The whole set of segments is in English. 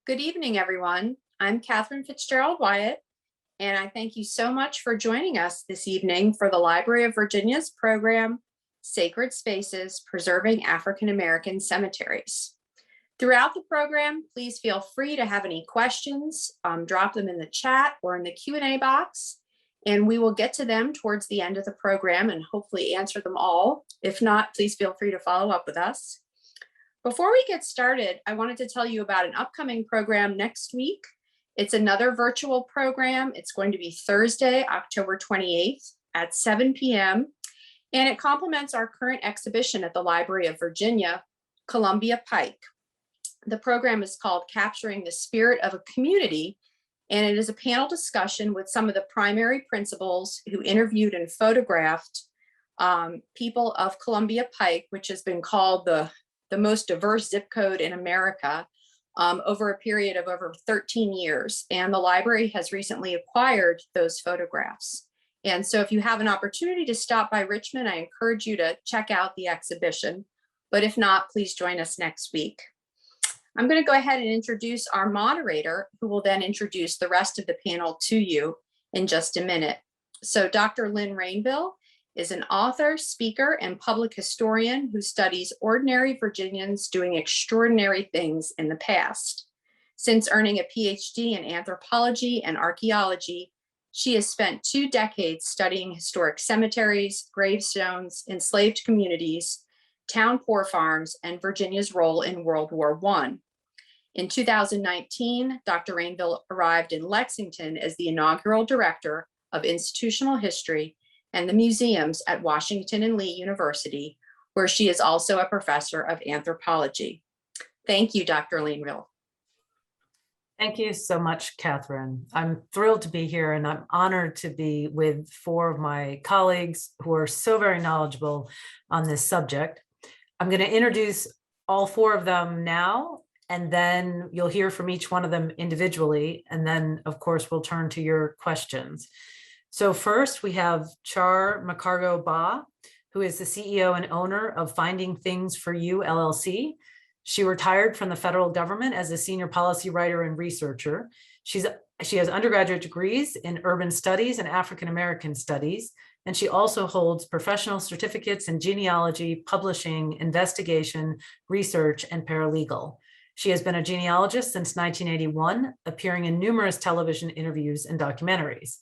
Good evening, everyone. I'm Catherine Fitzgerald Wyatt, and I thank you so much for joining us this evening for the Library of Virginia's program, Sacred Spaces, Preserving African American Cemeteries. Throughout the program, please feel free to have any questions, drop them in the chat or in the Q&A box, and we will get to them towards the end of the program and hopefully answer them all. If not, please feel free to follow up with us. Before we get started, I wanted to tell you about an upcoming program next week. It's another virtual program. It's going to be Thursday, October 28th at 7 p.m. And it complements our current exhibition at the Library of Virginia, Columbia Pike. The program is called Capturing the Spirit of a Community, and it is a panel discussion with some of the primary principals who interviewed and photographed people of Columbia Pike, which has been called the most diverse zip code in America over a period of over 13 years. And the library has recently acquired those photographs. And so if you have an opportunity to stop by Richmond, I encourage you to check out the exhibition. But if not, please join us next week. I'm going to go ahead and introduce our moderator, who will then introduce the rest of the panel to you in just a minute. So Dr. Lynn Rainville is an author, speaker, and public historian who studies ordinary Virginians doing extraordinary things in the past. Since earning a PhD in anthropology and archaeology, she has spent 2 decades studying historic cemeteries, gravestones, enslaved communities, town poor farms, and Virginia's role in World War I. In 2019, Dr. Rainville arrived in Lexington as the inaugural director of institutional history and the museums at Washington and Lee University, where she is also a professor of anthropology. Thank you, Dr. Rainville. Thank you so much, Catherine. I'm thrilled to be here, and I'm honored to be with 4 of my colleagues who are so very knowledgeable on this subject. I'm going to introduce all 4 of them now, and then you'll hear from each one of them individually. And then, of course, we'll turn to your questions. So first, we have Char Macargo, who is the CEO and owner of FindingThingsforU, LLC. She retired from the federal government as a senior policy writer and researcher. She has undergraduate degrees in urban studies and African American studies, and she also holds professional certificates in genealogy, publishing, investigation, research, and paralegal. She has been a genealogist since 1981, appearing in numerous television interviews and documentaries.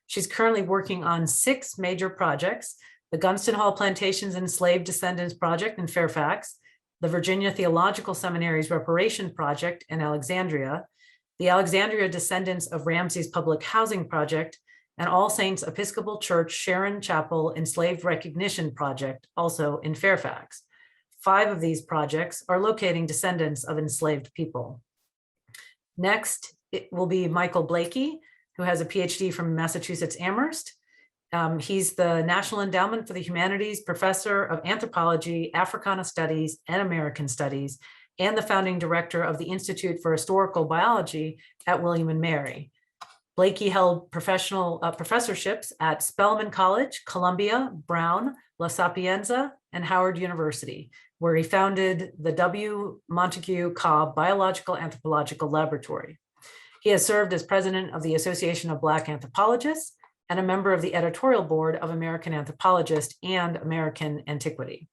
She's currently working on 6 major projects: the Gunston Hall Plantations Enslaved Descendants Project in Fairfax, the Virginia Theological Seminary's Reparation Project in Alexandria, the Alexandria Descendants of Ramses Public Housing Project, and All Saints Episcopal Church Sharon Chapel Enslaved Recognition Project, also in Fairfax. 5 of these projects are locating descendants of enslaved people. Next, it will be Michael Blakey, who has a PhD from Massachusetts Amherst. He's the National Endowment for the Humanities Professor of Anthropology, Africana Studies, and American Studies, and the founding director of the Institute for Historical Biology at William & Mary. Blakey held professional professorships at Spelman College, Columbia, Brown, La Sapienza, and Howard University, where he founded the W. Montague Cobb Biological Anthropological Laboratory. He has served as president of the Association of Black Anthropologists and a member of the editorial board of American Anthropologist and American Antiquity.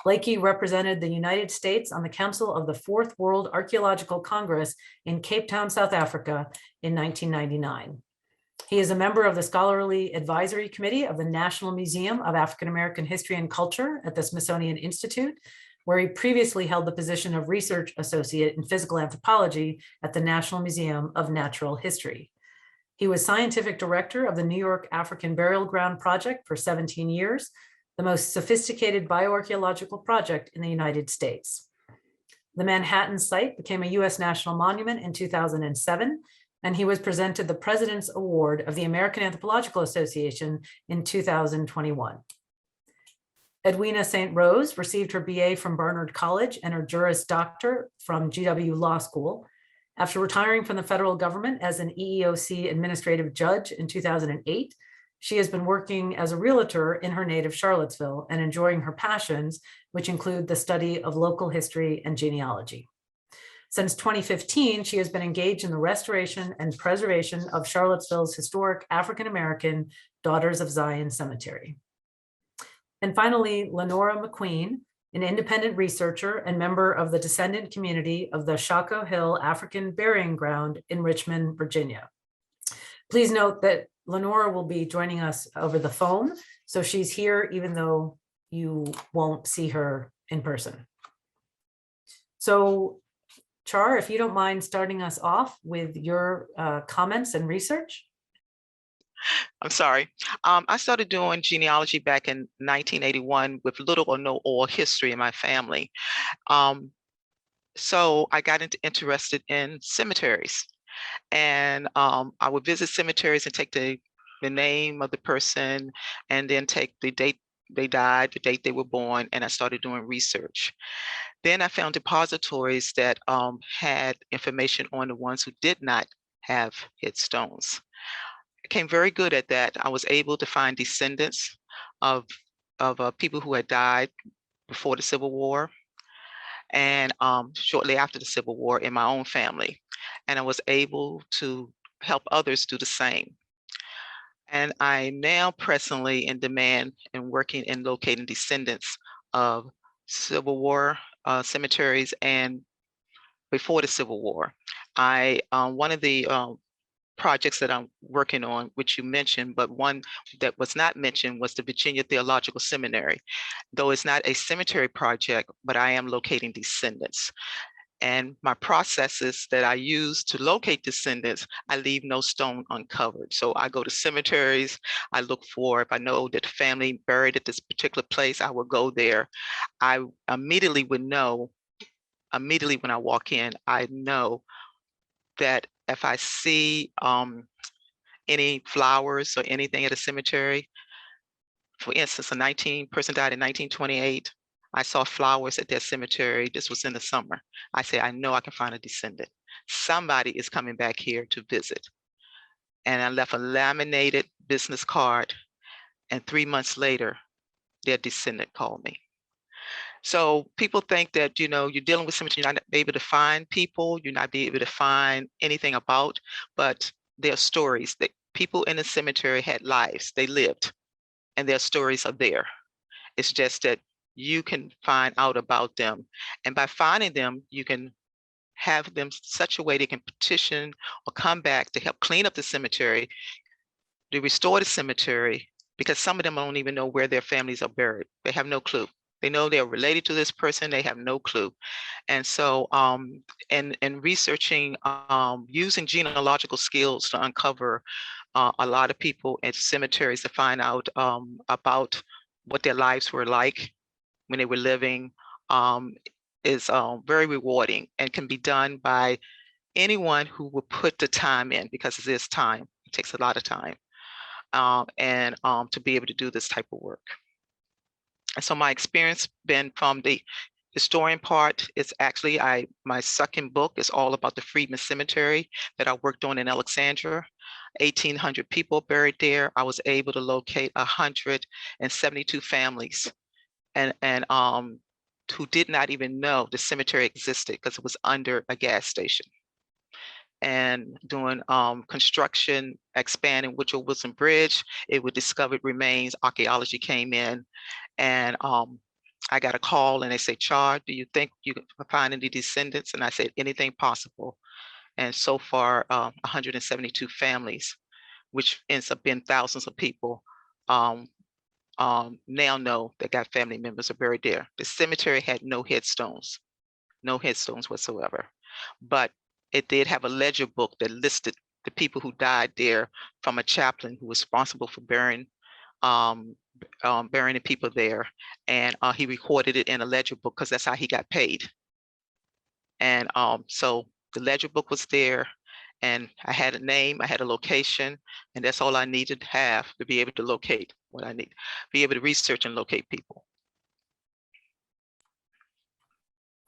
Blakey represented the United States on the Council of the Fourth World Archaeological Congress in Cape Town, South Africa in 1999. He is a member of the Scholarly Advisory Committee of the National Museum of African American History and Culture at the Smithsonian Institute, where he previously held the position of Research Associate in Physical Anthropology at the National Museum of Natural History. He was Scientific Director of the New York African Burial Ground Project for 17 years, the most sophisticated bioarchaeological project in the United States. The Manhattan site became a U.S. National Monument in 2007, and he was presented the President's Award of the American Anthropological Association in 2021. Edwina St. received her BA from Barnard College and her Juris Doctor from GW Law School. After retiring from the federal government as an EEOC administrative judge in 2008, she has been working as a realtor in her native Charlottesville and enjoying her passions, which include the study of local history and genealogy. Since 2015, she has been engaged in the restoration and preservation of Charlottesville's historic African-American Daughters of Zion Cemetery. And finally, Lenora McQueen, an independent researcher and member of the descendant community of the Shockoe Hill African Burying Ground in Richmond, Virginia. Please note that Lenora will be joining us over the phone, so she's here even though you won't see her in person. So, Char, if you don't mind starting us off with your comments and research. I'm sorry. I started doing genealogy back in 1981 with little or no oral history in my family. So I got interested in cemeteries, and I would visit cemeteries and take the name of the person and then take the date they died, the date they were born, and I started doing research. Then I found depositories that had information on the ones who did not have headstones. Became very good at that. I was able to find descendants of people who had died before the Civil War and shortly after the Civil War in my own family. And I was able to help others do the same. And I'm now presently in demand and working in locating descendants of Civil War cemeteries and before the Civil War. One of the projects that I'm working on, which you mentioned, but one that was not mentioned was the Virginia Theological Seminary. Though it's not a cemetery project, but I am locating descendants. And my processes that I use to locate descendants, I leave no stone uncovered. So I go to cemeteries, I look for, if I know that the family buried at this particular place, I will go there. I immediately would know, immediately when I walk in, I know that if I see any flowers or anything at a cemetery, for instance, a person died in 1928, I saw flowers at their cemetery. This was in the summer. I say, I know I can find a descendant. Somebody is coming back here to visit. And I left a laminated business card, and 3 months later, their descendant called me. So people think that, you know, you're dealing with cemetery, you're not able to find people, you're not be able to find anything about, but there are stories that people in the cemetery had lives, they lived, and their stories are there. It's just that you can find out about them. And by finding them, you can have them such a way they can petition or come back to help clean up the cemetery, to restore the cemetery, because some of them don't even know where their families are buried. They have no clue. They know they're related to this person, they have no clue. And so in researching, using genealogical skills to uncover a lot of people at cemeteries to find out about what their lives were like when they were living is very rewarding and can be done by anyone who will put the time in, because it is time. It takes a lot of time to be able to do this type of work. And so my experience been from the historian part is actually my second book is all about the Freedman Cemetery that I worked on in Alexandria. 1,800 people buried there. I was able to locate 172 families and who did not even know the cemetery existed because it was under a gas station. And doing construction, expanding Woodrow Wilson Bridge, it was discovered remains, archaeology came in, and I got a call and they say, Char, do you think you can find any descendants? And I said, anything possible. And so far, 172 families, which ends up being thousands of people, now know that got family members are buried there. The cemetery had no headstones whatsoever. But it did have a ledger book that listed the people who died there from a chaplain who was responsible for burying the people there. And he recorded it in a ledger book because that's how he got paid. And so the ledger book was there, and I had a name, I had a location, and that's all I needed to have to be able to locate what I need, be able to research and locate people.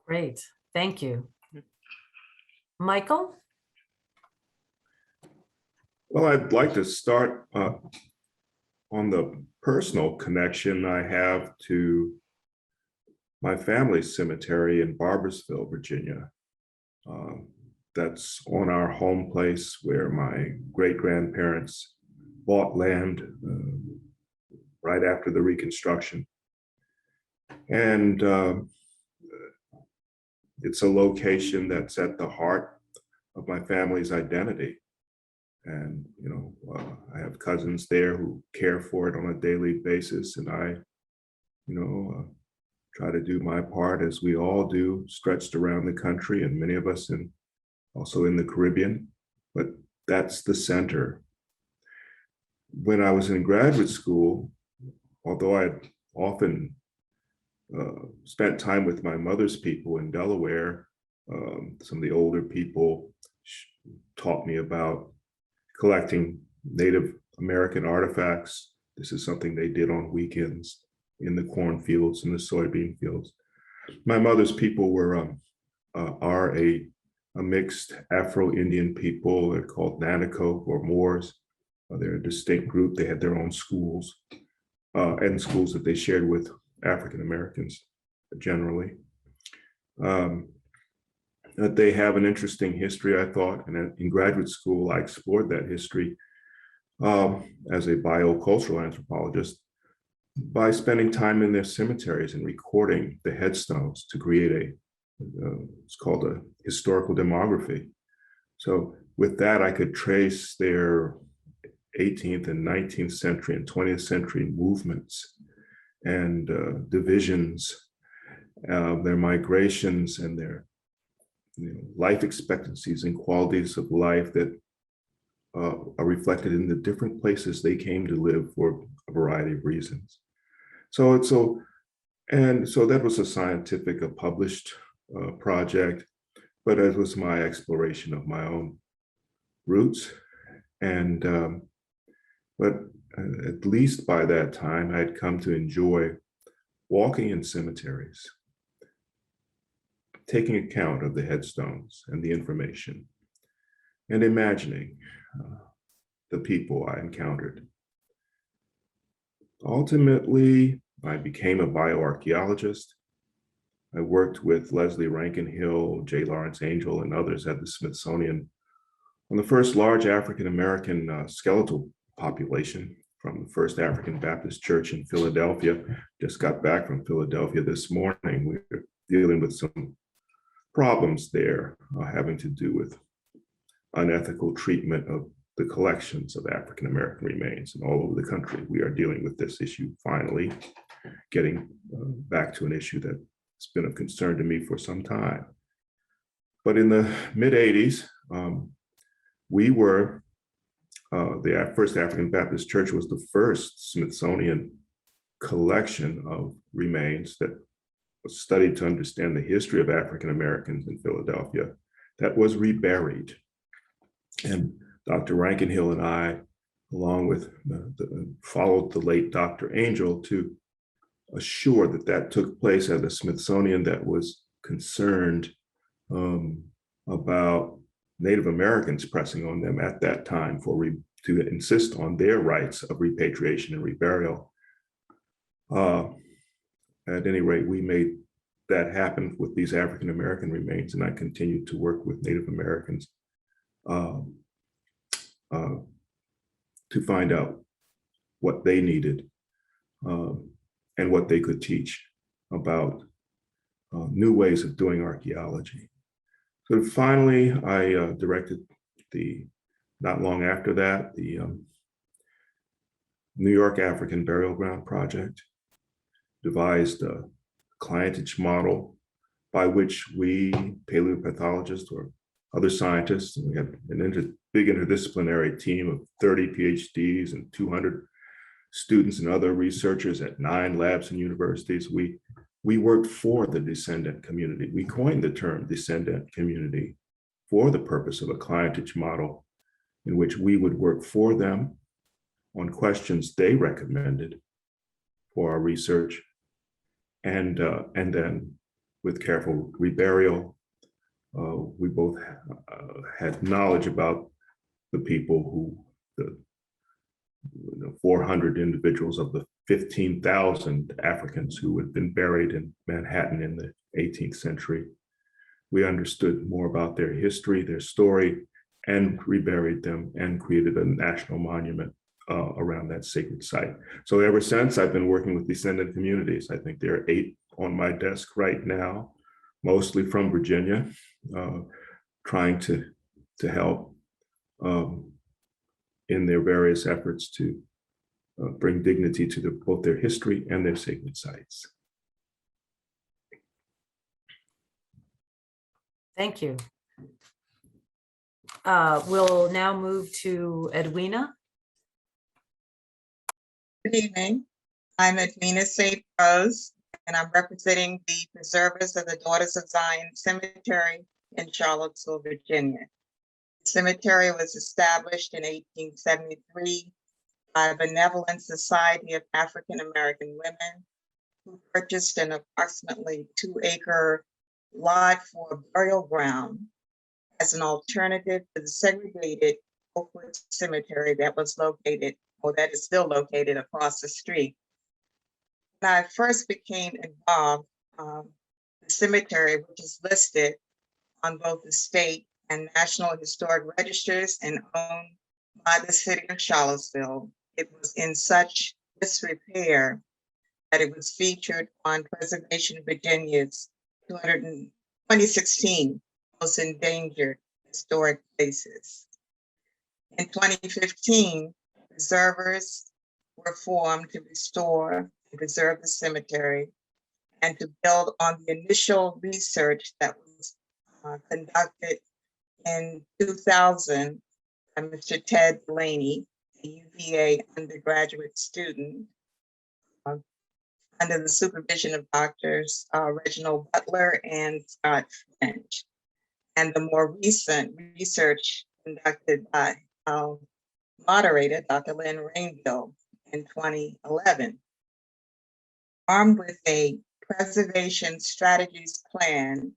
Great, thank you. Michael? Well, I'd like to start on the personal connection I have to my family's cemetery in Barboursville, Virginia. that's on our home place where my great-grandparents bought land right after the Reconstruction. And it's a location that's at the heart of my family's identity. And, you know, I have cousins there who care for it on a daily basis. And I, you know, try to do my part, as we all do, stretched around the country, and many of us also in the Caribbean. But that's the center. When I was in graduate school, although I often spent time with my mother's people in Delaware, some of the older people taught me about collecting Native American artifacts. This is something they did on weekends in the cornfields and the soybean fields. My mother's people are a mixed Afro-Indian people. They're called Nanaco or Moors. They're a distinct group. They had their own schools and schools that they shared with African Americans generally. That they have an interesting history, I thought, and in graduate school, I explored that history as a biocultural anthropologist by spending time in their cemeteries and recording the headstones to create it's called a historical demography. So with that, I could trace their 18th and 19th century and 20th century movements and divisions, their migrations and their life expectancies and qualities of life that are reflected in the different places they came to live for a variety of reasons. So that was a scientific, a published project, but it was my exploration of my own roots. And but at least by that time, I had come to enjoy walking in cemeteries, taking account of the headstones and the information, and imagining the people I encountered. Ultimately, I became a bioarchaeologist. I worked with Leslie Rankin Hill, J. Lawrence Angel, and others at the Smithsonian on the first large African-American skeletal population from the First African Baptist Church in Philadelphia. Just got back from Philadelphia this morning. We were dealing with some problems there having to do with unethical treatment of the collections of African-American remains. And all over the country, we are dealing with this issue finally, getting back to an issue that's been of concern to me for some time. But in the mid-'80s, we were, the First African Baptist Church was the first Smithsonian collection of remains that was studied to understand the history of African Americans in Philadelphia that was reburied. And Dr. Rankin Hill and I, along with followed the late Dr. Angel to assure that that took place at a Smithsonian that was concerned about Native Americans pressing on them at that time to insist on their rights of repatriation and reburial. At any rate, we made that happen with these African American remains, and I continued to work with Native Americans to find out what they needed and what they could teach about new ways of doing archaeology. So finally, I directed not long after that, the New York African Burial Ground Project, devised a clientage model by which we paleopathologists or other scientists, and we had an big interdisciplinary team of 30 PhDs and 200 students and other researchers at 9 labs and universities. We worked for the descendant community. We coined the term descendant community for the purpose of a clientage model in which we would work for them on questions they recommended for our research, and then with careful reburial, we both had knowledge about the people the 400 individuals of the 15,000 Africans who had been buried in Manhattan in the 18th century. we understood more about their history, their story, and reburied them and created a national monument around that sacred site. So ever since, I've been working with descendant communities. I think there are 8 on my desk right now, mostly from Virginia, trying to help in their various efforts to bring dignity to both their history and their sacred sites. Thank you. We'll now move to Edwina. Good evening. I'm Edwina St. and I'm representing the preservers of the Daughters of Zion Cemetery in Charlottesville, Virginia. The cemetery was established in 1873 by a benevolent society of African American women who purchased an approximately 2-acre lot for a burial ground as an alternative to the segregated Oakwood Cemetery that was located, or that is still located, across the street. When I first became involved, the cemetery, which is listed on both the state and national historic registers and owned by the city of Charlottesville, it was in such disrepair that it was featured on Preservation Virginia's 2016 Most Endangered Historic Places. In 2015, preservers were formed to restore and preserve the cemetery and to build on the initial research that was conducted in 2000 by Mr. Ted Delaney, a UVA undergraduate student, under the supervision of Doctors Reginald Butler and Scott Finch, and the more recent research conducted by our moderator, Dr. Lynn Rainville, in 2011. Armed with a preservation strategies plan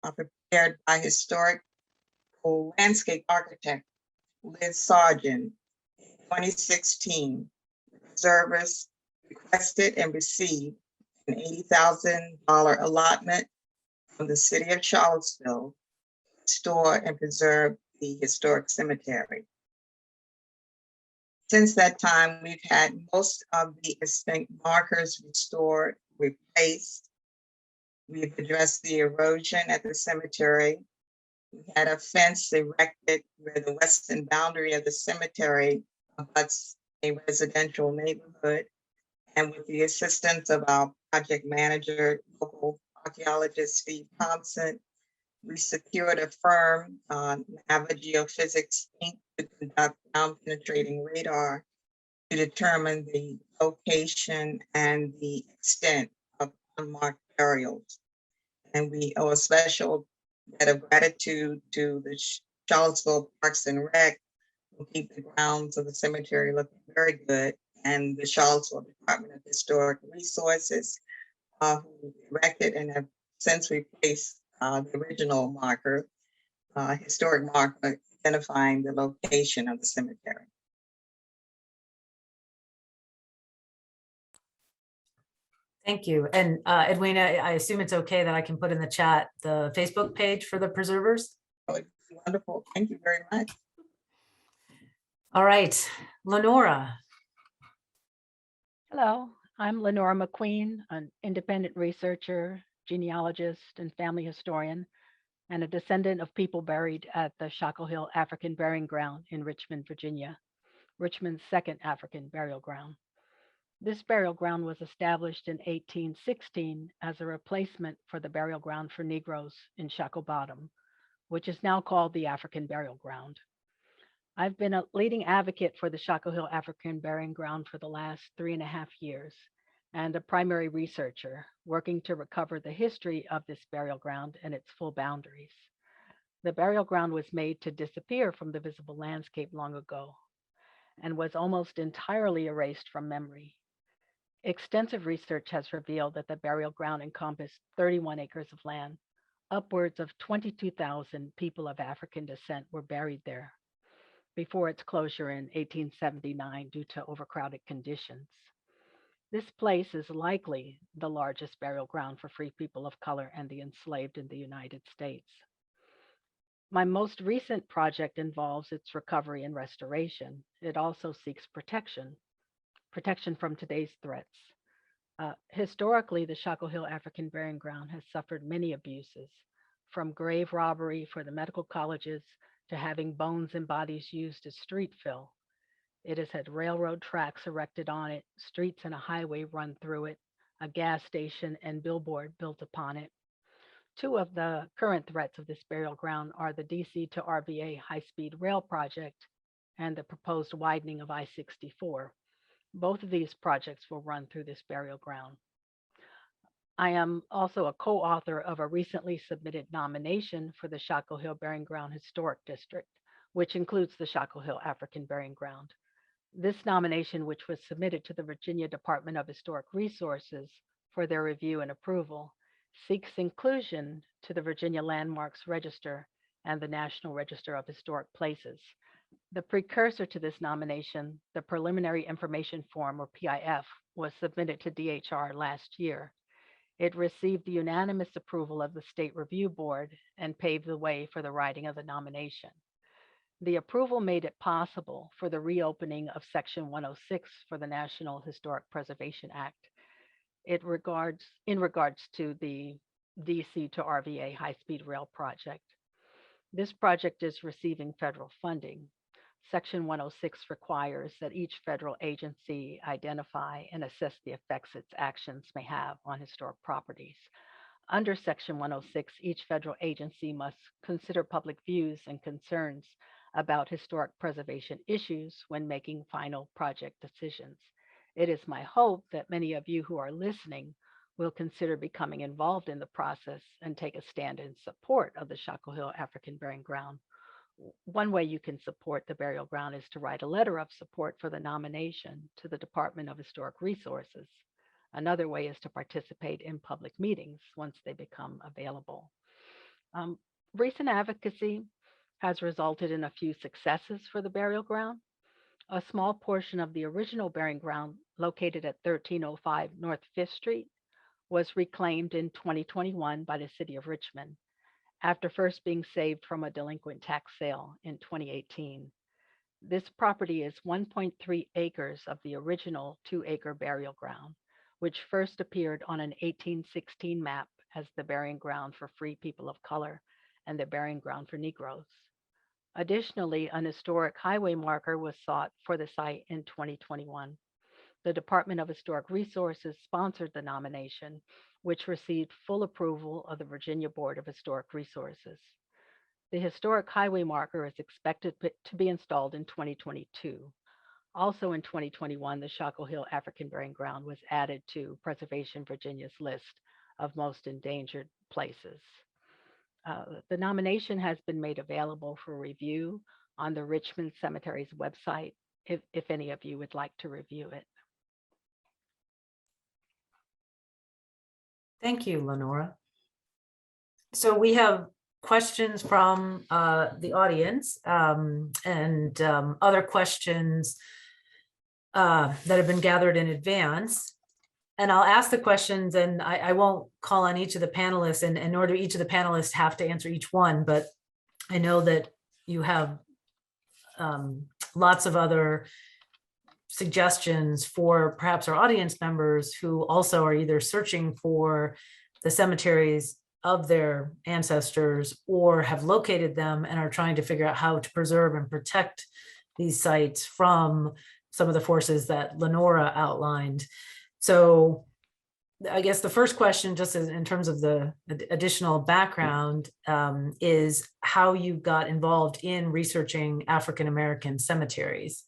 prepared by historical landscape architect Liz Sargent in 2016, preservers requested and received an $80,000 allotment from the city of Charlottesville to restore and preserve the historic cemetery. Since that time, we've had most of the extinct markers restored, replaced. We've addressed the erosion at the cemetery. We had a fence erected where the western boundary of the cemetery abuts a residential neighborhood. And with the assistance of our project manager, local archaeologist Steve Thompson, we secured a firm, Nava Geophysics Inc., to conduct ground penetrating radar to determine the location and the extent of unmarked burials. And we owe a special debt of gratitude to the Charlottesville Parks and Rec, who keep the grounds of the cemetery looking very good, and the Charlottesville Department of Historic Resources, who erected and have since replaced the original marker, historic marker, identifying the location of the cemetery. Thank you. And Edwina, I assume it's okay that I can put in the chat the Facebook page for the preservers? Oh, it's wonderful. Thank you very much. All right, Lenora. Hello, I'm Lenora McQueen, an independent researcher, genealogist, and family historian, and a descendant of people buried at the Shockoe Hill African Burying Ground in Richmond, Virginia, Richmond's second African burial ground. This burial ground was established in 1816 as a replacement for the burial ground for Negroes in Shockoe Bottom, which is now called the African Burial Ground. I've been a leading advocate for the Shockoe Hill African Burying Ground for the last 3.5 years, and a primary researcher working to recover the history of this burial ground and its full boundaries. The burial ground was made to disappear from the visible landscape long ago and was almost entirely erased from memory. Extensive research has revealed that the burial ground encompassed 31 acres of land. Upwards of 22,000 people of African descent were buried there before its closure in 1879 due to overcrowded conditions. This place is likely the largest burial ground for free people of color and the enslaved in the United States. My most recent project involves its recovery and restoration. It also seeks protection from today's threats. Historically, the Shockoe Hill African Burying Ground has suffered many abuses, from grave robbery for the medical colleges to having bones and bodies used as street fill. It has had railroad tracks erected on it, streets and a highway run through it, a gas station and billboard built upon it. Two of the current threats of this burial ground are the DC to RVA high-speed rail project and the proposed widening of I-64. Both of these projects will run through this burial ground. I am also a co-author of a recently submitted nomination for the Shockoe Hill Burying Ground Historic District, which includes the Shockoe Hill African Burying Ground. This nomination, which was submitted to the Virginia Department of Historic Resources for their review and approval, seeks inclusion to the Virginia Landmarks Register and the National Register of Historic Places. The precursor to this nomination, the Preliminary Information Form, or PIF, was submitted to DHR last year. It received the unanimous approval of the State Review Board and paved the way for the writing of the nomination. The approval made it possible for the reopening of Section 106 for the National Historic Preservation Act. In regards to the DC to RVA high-speed rail project. This project is receiving federal funding. Section 106 requires that each federal agency identify and assess the effects its actions may have on historic properties. Under Section 106, each federal agency must consider public views and concerns about historic preservation issues when making final project decisions. It is my hope that many of you who are listening will consider becoming involved in the process and take a stand in support of the Shockoe Hill African Burying Ground. One way you can support the burial ground is to write a letter of support for the nomination to the Department of Historic Resources. Another way is to participate in public meetings once they become available. Recent advocacy has resulted in a few successes for the burial ground. A small portion of the original burying ground, located at 1305 North 5th Street, was reclaimed in 2021 by the City of Richmond, after first being saved from a delinquent tax sale in 2018. This property is 1.3 acres of the original 2-acre burial ground, which first appeared on an 1816 map as the burying ground for free people of color and the burying ground for Negroes. Additionally, an historic highway marker was sought for the site in 2021. The Department of Historic Resources sponsored the nomination, which received full approval of the Virginia Board of Historic Resources. The historic highway marker is expected to be installed in 2022. Also in 2021, the Shockoe Hill African Burying Ground was added to Preservation Virginia's list of most endangered places. The nomination has been made available for review on the Richmond Cemeteries website, if any of you would like to review it. Thank you, Lenora. So we have questions from the audience and other questions that have been gathered in advance. And I'll ask the questions, and I won't call on each of the panelists, and nor do each of the panelists have to answer each one, but I know that you have lots of other suggestions for perhaps our audience members who also are either searching for the cemeteries of their ancestors or have located them and are trying to figure out how to preserve and protect these sites from some of the forces that Lenora outlined. So I guess the first question, just in terms of the additional background, is how you got involved in researching African-American cemeteries.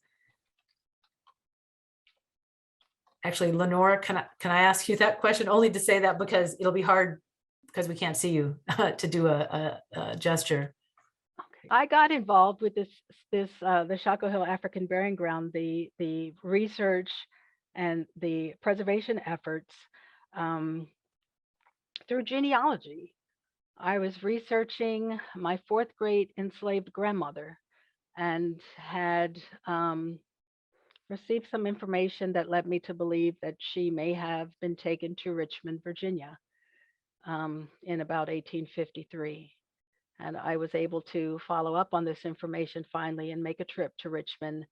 Actually, Lenora, can I ask you that question? Only to say that because it'll be hard because we can't see you to do a gesture. I got involved with the Shockoe Hill African Burying Ground, the research and the preservation efforts through genealogy. I was researching my 4th grade enslaved grandmother and had received some information that led me to believe that she may have been taken to Richmond, Virginia, in about 1853. And I was able to follow up on this information finally and make a trip to Richmond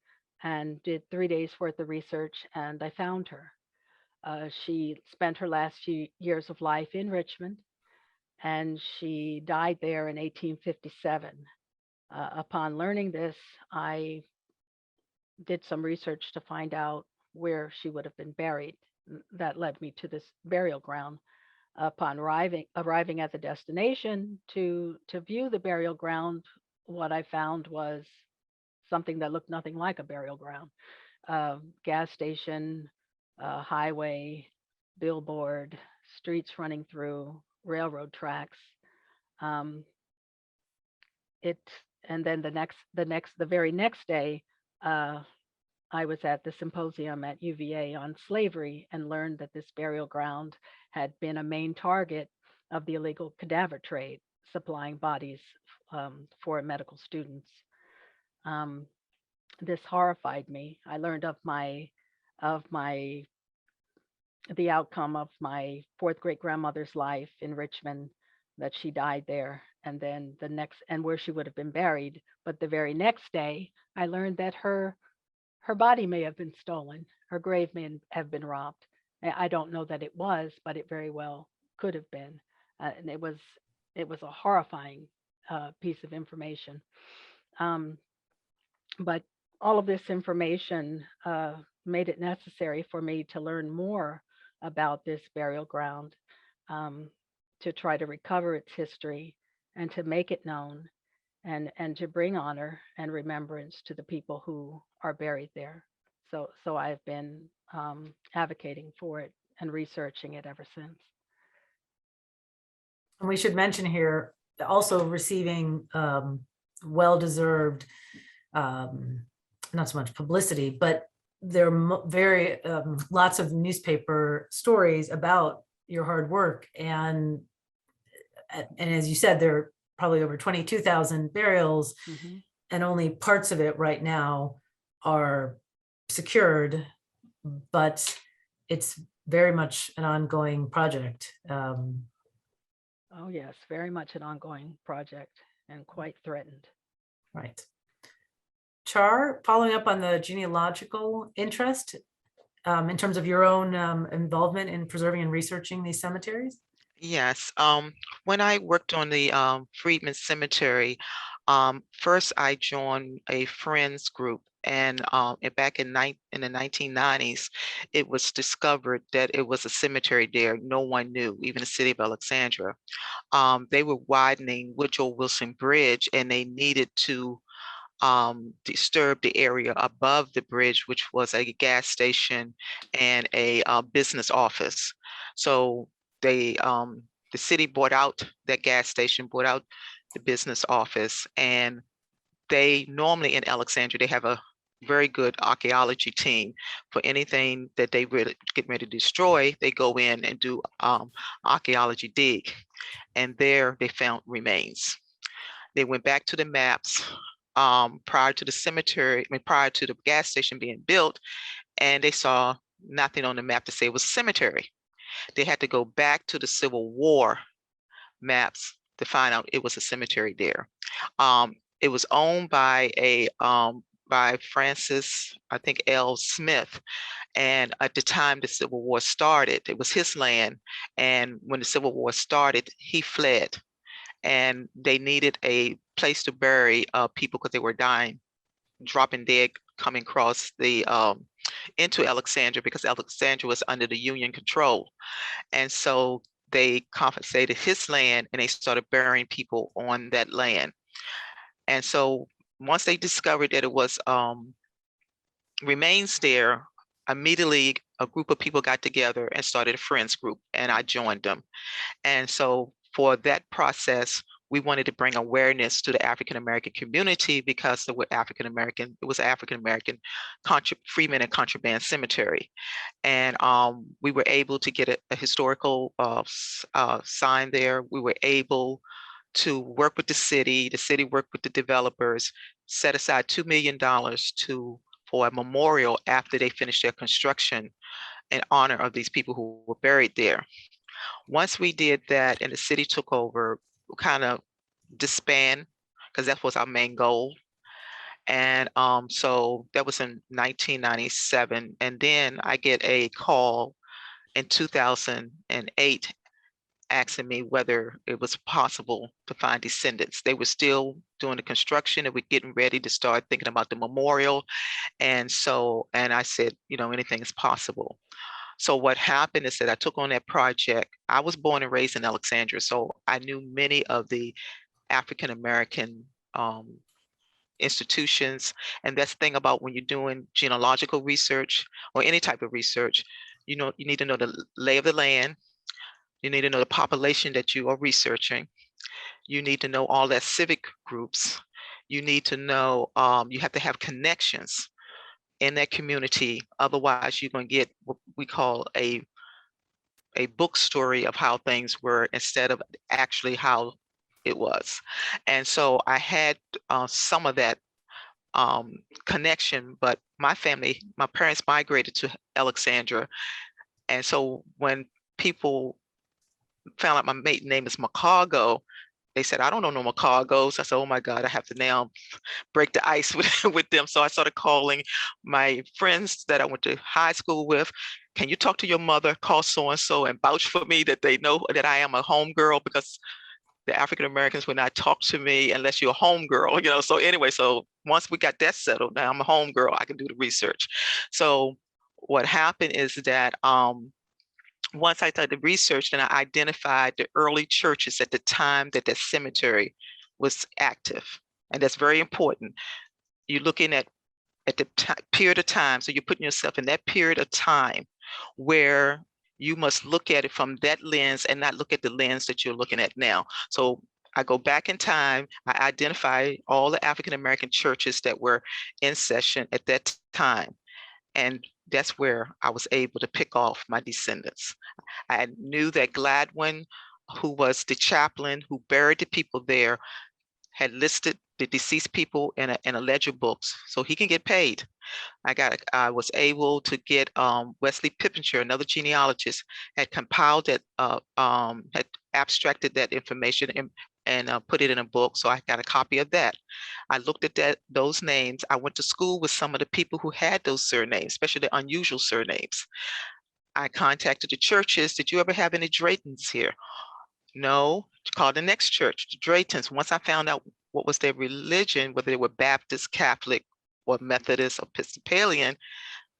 and did 3 days worth of research, and I found her. She spent her last few years of life in Richmond, and she died there in 1857. Upon learning this, I did some research to find out where she would have been buried. That led me to this burial ground. Upon arriving at the destination to view the burial ground, what I found was something that looked nothing like a burial ground. Gas station, highway, billboard, streets running through, railroad tracks. Um, it and then the very next day, I was at the symposium at UVA on slavery and learned that this burial ground had been a main target of the illegal cadaver trade, supplying bodies for medical students. This horrified me. I learned of the outcome of my fourth great grandmother's life in Richmond, that she died there, and then where she would have been buried. But the very next day, I learned that her body may have been stolen. Her grave may have been robbed. I don't know that it was, but it very well could have been. And it was a horrifying piece of information. But all of this information made it necessary for me to learn more about this burial ground, to try to recover its history and to make it known, and to bring honor and remembrance to the people who are buried there. So I've been advocating for it and researching it ever since. And we should mention here also receiving well-deserved, not so much publicity, but there are very lots of newspaper stories about your hard work. And as you said, there are probably over 22,000 burials, and only parts of it right now are secured, but it's very much an ongoing project. Oh yes, very much an ongoing project and quite threatened. Right. Char, following up on the genealogical interest, in terms of your own involvement in preserving and researching these cemeteries? Yes, when I worked on the Freedman Cemetery, first I joined a friends group, and back in the 1990s, it was discovered that it was a cemetery there. No one knew, even the city of Alexandria. They were widening Woodrow Wilson Bridge, and they needed to disturb the area above the bridge, which was a gas station and a business office. So they, the city bought out that gas station, bought out the business office, and they normally in Alexandria, they have a very good archaeology team. For anything that they really get ready to destroy, they go in and do archaeology dig, and there they found remains. They went back to the maps prior to the cemetery, prior to the gas station being built, and they saw nothing on the map to say it was a cemetery. They had to go back to the Civil War maps to find out it was a cemetery there. It was owned by by Francis, I think, L. Smith. And at the time the Civil War started, it was his land. And when the Civil War started, he fled. And they needed a place to bury people because they were dying, dropping dead, coming across the into Alexandria, because Alexandria was under the Union control. And so they confiscated his land and they started burying people on that land. And so once they discovered that it was remains there, immediately a group of people got together and started a friends group, and I joined them. And so for that process, we wanted to bring awareness to the African-American community, because there were African-American, it was African-American Freedmen and Contraband Cemetery. And we were able to get a historical sign there. We were able to work with the city worked with the developers, set aside $2 million for a memorial after they finished their construction in honor of these people who were buried there. Once we did that and the city took over, kind of disband, because that was our main goal. And so that was in 1997. And then I get a call in 2008 asking me whether it was possible to find descendants. They were still doing the construction and we're getting ready to start thinking about the memorial. And I said, you know, anything is possible. So what happened is that I took on that project. I was born and raised in Alexandria, so I knew many of the African-American institutions. And that's the thing about when you're doing genealogical research or any type of research, you know, you need to know the lay of the land. You need to know the population that you are researching. You need to know all that civic groups. You need to know, you have to have connections in that community. Otherwise, you're going to get what we call a book story of how things were instead of actually how it was. And so I had some of that connection, but my family, my parents migrated to Alexandria. And so when people found out my maiden name is Macargo, they said, I don't know no Macargos. I said, oh my God, I have to now break the ice with them. So I started calling my friends that I went to high school with. Can you talk to your mother, call so-and-so and vouch for me that they know that I am a homegirl, because the African Americans would not talk to me unless you're a homegirl, you know? So anyway, so once we got that settled, now I'm a homegirl, I can do the research. So what happened is that once I started the research, then I identified the early churches at the time that the cemetery was active. And that's very important. You're looking at the period of time. So you're putting yourself in that period of time where you must look at it from that lens and not look at the lens that you're looking at now. So I go back in time, I identify all the African-American churches that were in session at that time. And that's where I was able to pick off my descendants. I knew that Gladwin, who was the chaplain who buried the people there, had listed the deceased people in a ledger books, so he can get paid. I was able to get Wesley Pippenshire, another genealogist, had compiled that, had abstracted that information and put it in a book. So I got a copy of that. I looked at those names. I went to school with some of the people who had those surnames, especially the unusual surnames. I contacted the churches. Did you ever have any Draytons here? No. Called the next church, the Draytons. Once I found out what was their religion, whether they were Baptist, Catholic, or Methodist, or Episcopalian,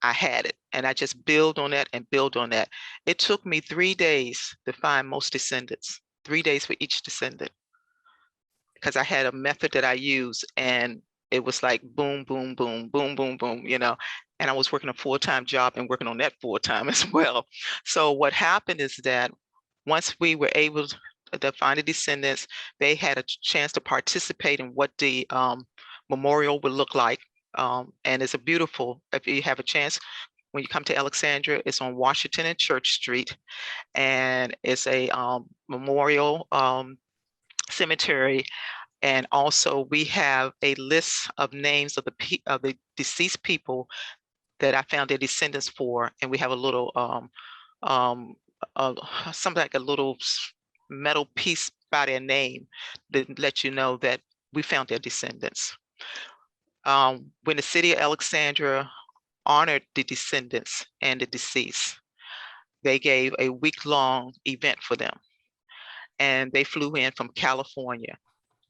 I had it. And I just build on that and build on that. It took me 3 days to find most descendants, 3 days for each descendant, because I had a method that I used, and it was like boom, boom, boom, boom, boom, boom, you know, and I was working a full-time job and working on that full-time as well. So what happened is that once we were able to find the descendants, they had a chance to participate in what the memorial would look like. And it's a beautiful, if you have a chance, when you come to Alexandria, it's on Washington and Church Street, and it's a memorial cemetery. And also we have a list of names of the deceased people that I found their descendants for, and we have a little something like a little metal piece by their name that let you know that we found their descendants. When the city of Alexandria honored the descendants and the deceased, they gave a week-long event for them. And they flew in from California,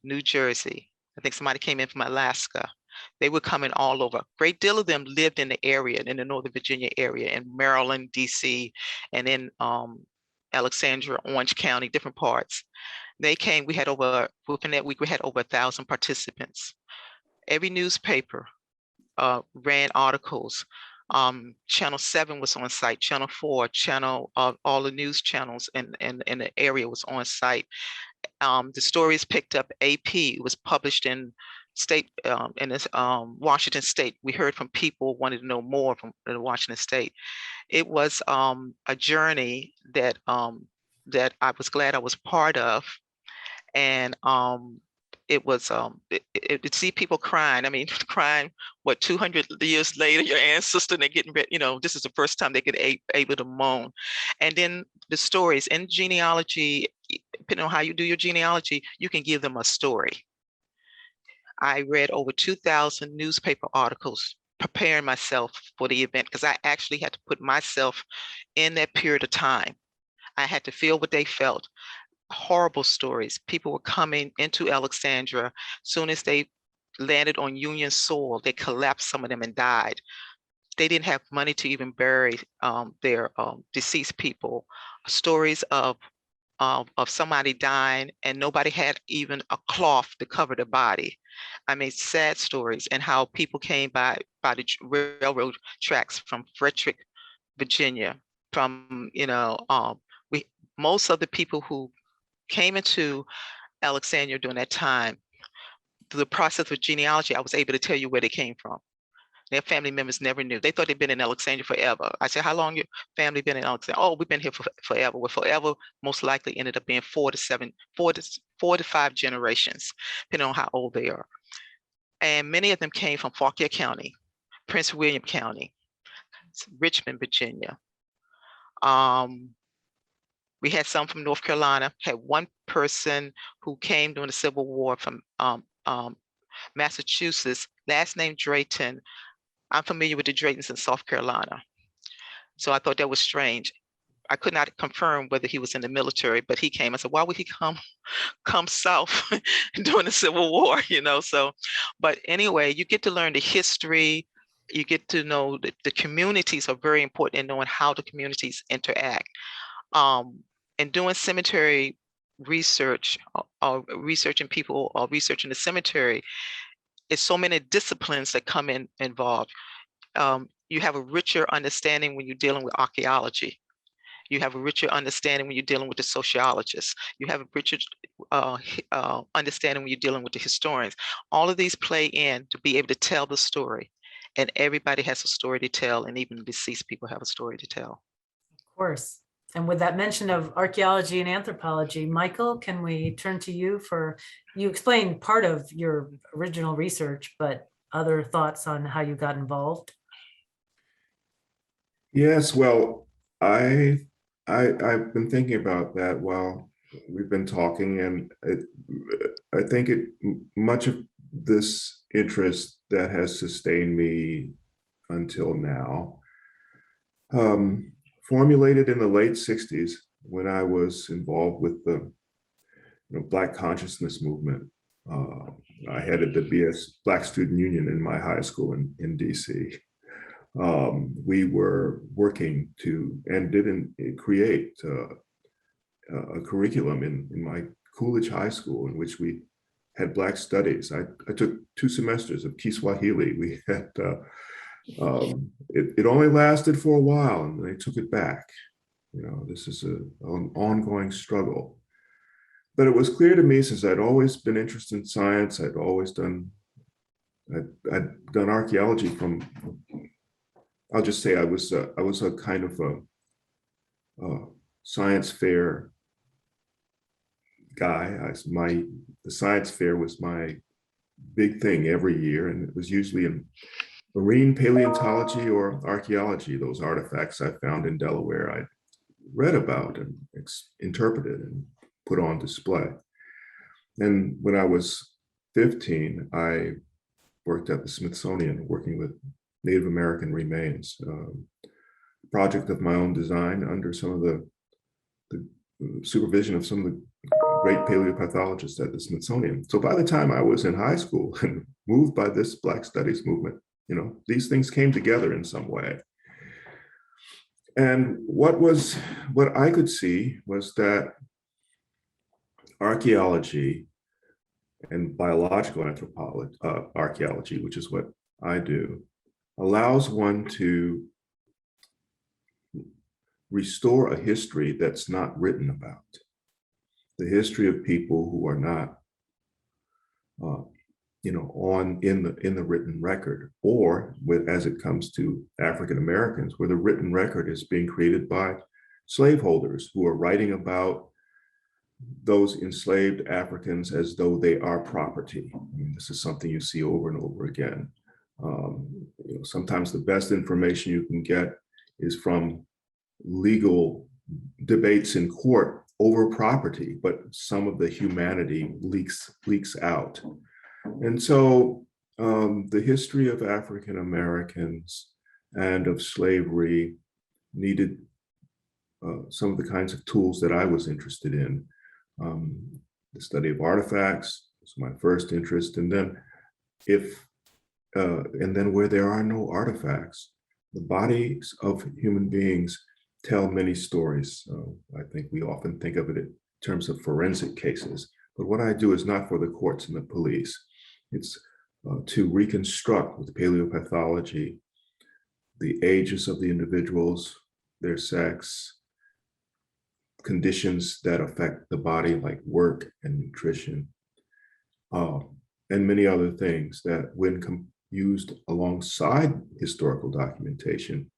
New Jersey. I think somebody came in from Alaska. They were coming all over. A great deal of them lived in the area, in the Northern Virginia area, in Maryland, DC, and in Alexandria, Orange County, different parts. They came, we had within that week, we had over 1,000 participants. Every newspaper ran articles. Channel 7 was on site, Channel 4, all the news channels in the area was on site. The stories picked up AP. It was published in Washington State. We heard from people wanted to know more from Washington State. It was a journey that I was glad I was part of, and it was to see people crying. I mean, crying, what, 200 years later, your ancestor, and they're getting ready, this is the first time they get able to moan. And then the stories in genealogy, depending on how you do your genealogy, you can give them a story. I read over 2,000 newspaper articles preparing myself for the event, because I actually had to put myself in that period of time. I had to feel what they felt. Horrible stories. People were coming into Alexandria. Soon as they landed on Union soil, they collapsed, some of them, and died. They didn't have money to even bury their deceased people. Stories of somebody dying and nobody had even a cloth to cover the body. I mean, sad stories, and how people came by the railroad tracks from Frederick, Virginia, from, most of the people who came into Alexandria during that time, through the process of genealogy, I was able to tell you where they came from. Their family members never knew. They thought they'd been in Alexandria forever. I said, how long your family been in Alexandria? Oh, we've been here for forever. Well, forever most likely ended up being 4 to 5 generations, depending on how old they are. And many of them came from Fauquier County, Prince William County, Richmond, Virginia. We had some from North Carolina, had one person who came during the Civil War from Massachusetts, last name Drayton. I'm familiar with the Draytons in South Carolina. So I thought that was strange. I could not confirm whether he was in the military, but he came. I said, why would he come south during the Civil War, So, but anyway, you get to learn the history. You get to know that the communities are very important in knowing how the communities interact. And doing cemetery research, or researching people, or researching the cemetery, it's so many disciplines that come involved. You have a richer understanding when you're dealing with archaeology. You have a richer understanding when you're dealing with the sociologists. You have a richer understanding when you're dealing with the historians. All of these play in to be able to tell the story. And everybody has a story to tell, and even deceased people have a story to tell. Of course. And with that mention of archaeology and anthropology, Michael, can we turn to you you explained part of your original research, but other thoughts on how you got involved? Yes, well, I've been thinking about that while we've been talking, and I think much of this interest that has sustained me until now formulated in the late 60s, when I was involved with the Black consciousness movement. I headed the Black Student Union in my high school in DC. We were working to, and didn't create a curriculum in my Coolidge High School, in which we had Black studies. I took 2 semesters of Kiswahili. We had it only lasted for a while, and they took it back. This is an ongoing struggle. But it was clear to me, since I'd always been interested in science, I'd done archaeology from, I'll just say I was a kind of a science fair guy. The science fair was my big thing every year, and it was usually in marine paleontology or archaeology. Those artifacts I found in Delaware, I read about and interpreted and put on display. And when I was 15, I worked at the Smithsonian, working with Native American remains, a project of my own design under some of the supervision of some of the great paleopathologists at the Smithsonian. So by the time I was in high school and moved by this Black Studies movement, these things came together in some way. And what I could see was that archaeology and biological archaeology, which is what I do, allows one to restore a history that's not written about. The history of people who are not, in the written record, or as it comes to African Americans, where the written record is being created by slaveholders who are writing about those enslaved Africans as though they are property. I mean, this is something you see over and over again. Sometimes the best information you can get is from legal debates in court over property, but some of the humanity leaks out. And so the history of African Americans and of slavery needed some of the kinds of tools that I was interested in. The study of artifacts was my first interest, and then where there are no artifacts, the bodies of human beings tell many stories. I think we often think of it in terms of forensic cases, but what I do is not for the courts and the police. It's to reconstruct with paleopathology the ages of the individuals, their sex, conditions that affect the body like work and nutrition, and many other things that when used alongside historical documentation,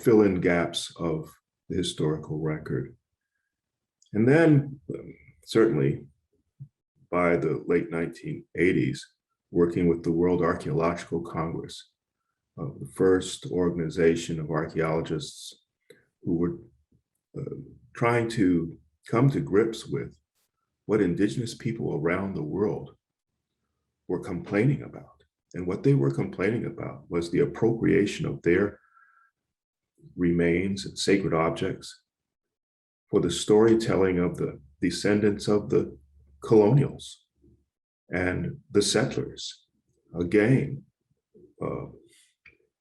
fill in gaps of the historical record. And then certainly by the late 1980s, working with the World Archaeological Congress, the first organization of archaeologists who were trying to come to grips with what indigenous people around the world were complaining about. And what they were complaining about was the appropriation of their remains and sacred objects for the storytelling of the descendants of the colonials and the settlers. Again,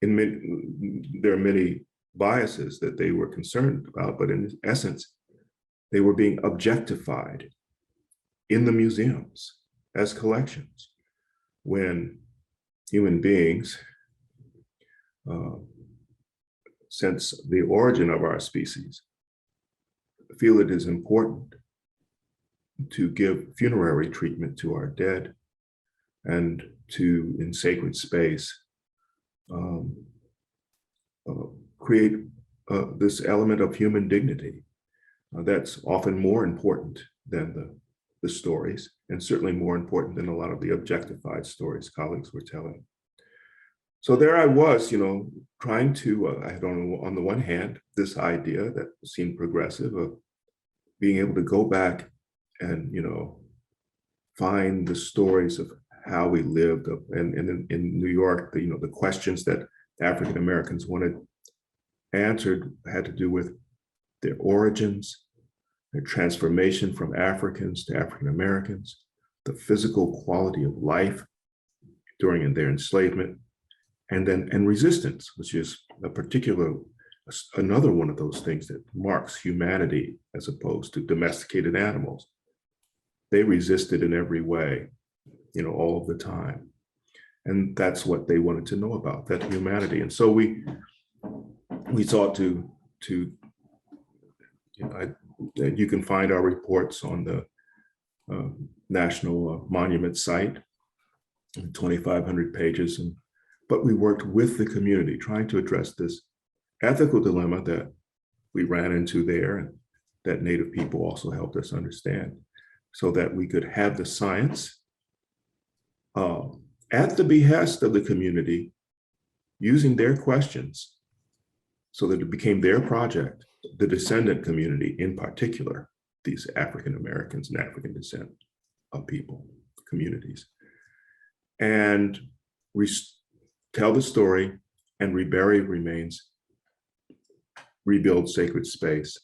there are many biases that they were concerned about, but in essence, they were being objectified in the museums as collections when human beings, since the origin of our species, feel it is important to give funerary treatment to our dead and to, in sacred space, create this element of human dignity that's often more important than the stories, and certainly more important than a lot of the objectified stories colleagues were telling. So there I was, trying to, I had on the one hand, this idea that seemed progressive of being able to go back and, find the stories of how we lived. And in New York, the questions that African Americans wanted answered had to do with their origins, their transformation from Africans to African Americans, the physical quality of life during their enslavement, and resistance, which is another one of those things that marks humanity as opposed to domesticated animals. They resisted in every way, all of the time. And that's what they wanted to know about, that humanity. And so we sought to you can find our reports on the National Monument site, 2,500 pages. But we worked with the community trying to address this ethical dilemma that we ran into there and that Native people also helped us understand, so that we could have the science at the behest of the community, using their questions so that it became their project, the descendant community in particular, these African Americans and African descent of people, communities, and tell the story and rebury remains, rebuild sacred space,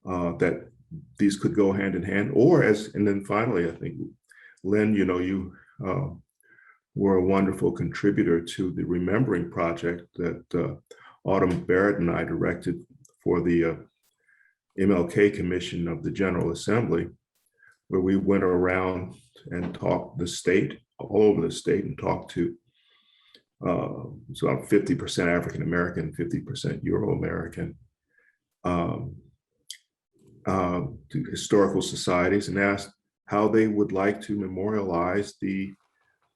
that these could go hand in hand, and then finally, I think, Lynn, you were a wonderful contributor to the Remembering Project that Autumn Barrett and I directed for the MLK Commission of the General Assembly, where we went around and talked all over the state, and talked to it's about 50% African American, 50% Euro American, to historical societies, and asked how they would like to memorialize the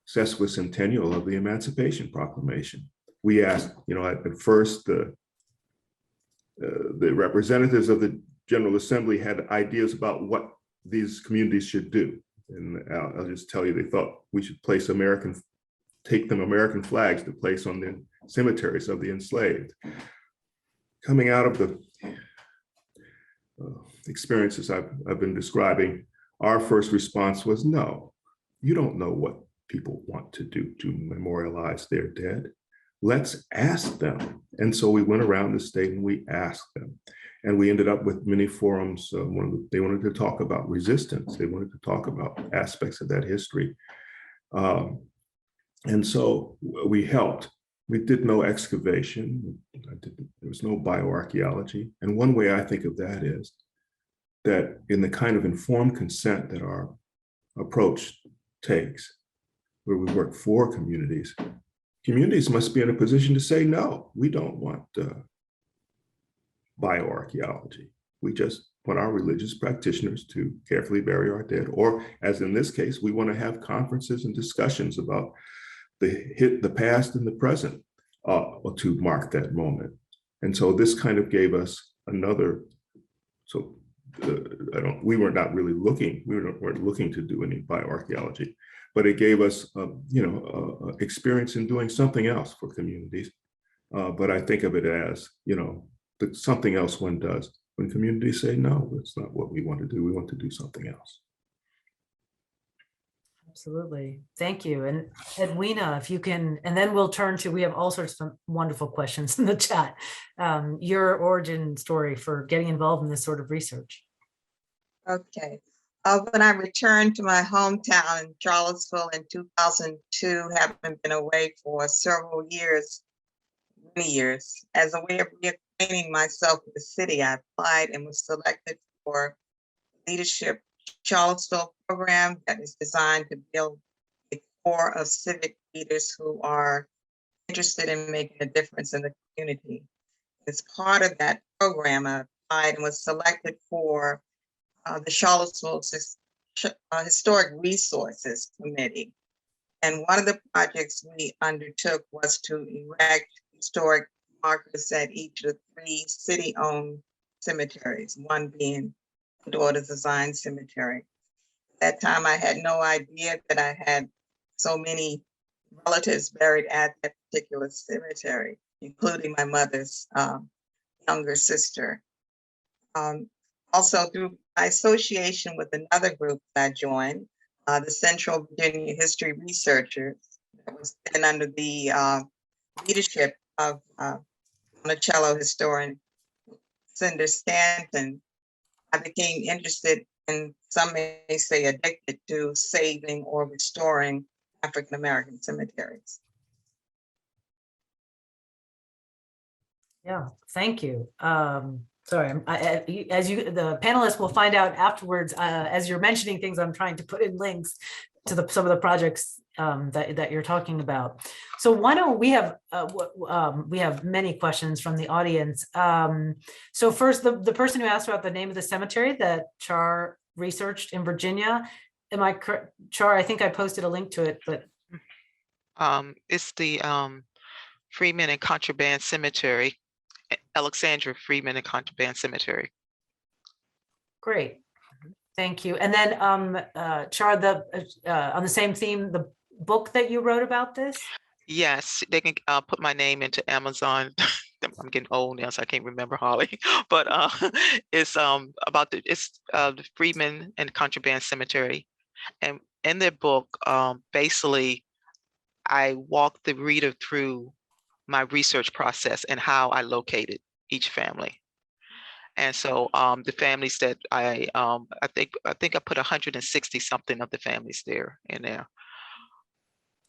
sesquicentennial of the Emancipation Proclamation. We asked, at first, the representatives of the General Assembly had ideas about what these communities should do. And I'll just tell you, they thought we should place take them American flags to place on the cemeteries of the enslaved. Coming out of the experiences I've been describing, our first response was, no, you don't know what people want to do to memorialize their dead. Let's ask them. And so we went around the state and we asked them. And we ended up with many forums. They wanted to talk about resistance. They wanted to talk about aspects of that history. And so we helped. We did no excavation. There was no bioarchaeology. And one way I think of that is that in the kind of informed consent that our approach takes, where we work for communities, communities must be in a position to say, no, we don't want bioarchaeology. We just want our religious practitioners to carefully bury our dead. Or as in this case, we want to have conferences and discussions about the past and the present to mark that moment. And so this kind of gave us another, we were not really looking, weren't looking to do any bioarchaeology, but it gave us, experience in doing something else for communities. But I think of it as, something else one does when communities say, no, that's not what we want to do. We want to do something else. Absolutely. Thank you. And Edwina, if you can, and then we'll turn to, we have all sorts of wonderful questions in the chat. Your origin story for getting involved in this sort of research. Okay. When I returned to my hometown in Charlottesville in 2002, having been away for several years, many years, as a way of reacquainting myself with the city, I applied and was selected for leadership Charlottesville program that is designed to build a core of civic leaders who are interested in making a difference in the community. As part of that program, I applied and was selected for the Charlottesville Historic Resources Committee. And one of the projects we undertook was to erect historic markers at each of the 3 city-owned cemeteries, one being the Daughters of Zion Cemetery. At that time, I had no idea that I had so many relatives buried at that particular cemetery, including my mother's younger sister. Also, through my association with another group that I joined, the Central Virginia History Researchers, that was then under the leadership of Monticello historian Cinder Stanton, I became interested in, some may say addicted to, saving or restoring African American cemeteries. Yeah, thank you. Sorry, the panelists will find out afterwards, as you're mentioning things, I'm trying to put in links to some of the projects that you're talking about. So why don't we have many questions from the audience. So first, the person who asked about the name of the cemetery that Char researched in Virginia, am I correct? Char, I think I posted a link to it, but. It's the Freeman and Contraband Cemetery, Alexandra Freeman and Contraband Cemetery. Great. Thank you. And then Char, on the same theme, the book that you wrote about this? Yes, they can put my name into Amazon. I'm getting old now, so I can't remember Holly. But it's about the Freeman and Contraband Cemetery. And in their book, basically, I walk the reader through my research process and how I located each family. And so the families that I think I put 160 something of the families there in there.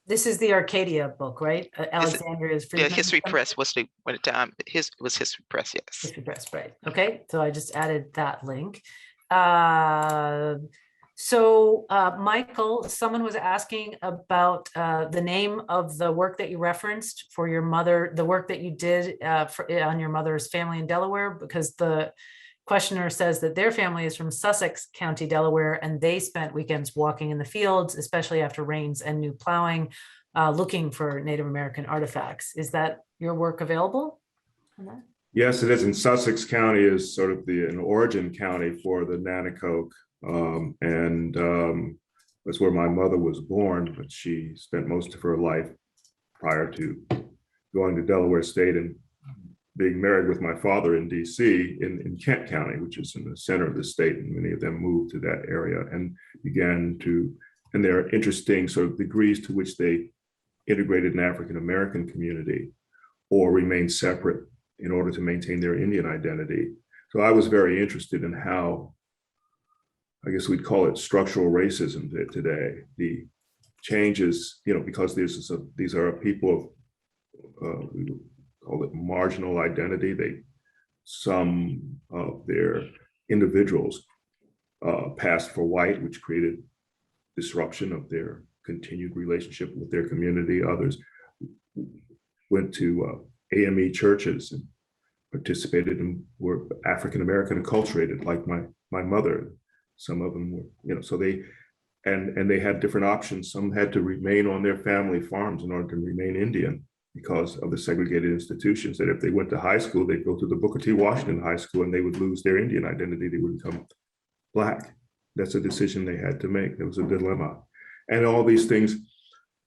This is the Arcadia book, right? Alexandria's Freeman. Yeah, History Press was the time. It was History Press, yes. History Press, right? Okay, so I just added that link. So Michael, someone was asking about the name of the work that you referenced for your mother, the work that you did on your mother's family in Delaware, because the questioner says that their family is from Sussex County, Delaware, and they spent weekends walking in the fields, especially after rains and new plowing, looking for Native American artifacts. Is that your work available? Yes, it is. And Sussex County is sort of an origin county for the Nanticoke. That's where my mother was born, but she spent most of her life prior to going to Delaware State and being married with my father in DC in Kent County, which is in the center of the state. And many of them moved to that area and and there are interesting sort of degrees to which they integrated an African-American community or remained separate in order to maintain their Indian identity. So I was very interested in how, I guess we'd call it structural racism today, the changes, because these are people of, we would call it marginal identity. Some of their individuals passed for white, which created disruption of their continued relationship with their community. Others went to AME churches and participated and were African-American acculturated, like my mother. Some of them were, so they had different options. Some had to remain on their family farms in order to remain Indian because of the segregated institutions, that if they went to high school, they'd go to the Booker T. Washington High School and they would lose their Indian identity. They would become Black. That's a decision they had to make. There was a dilemma. And all these things,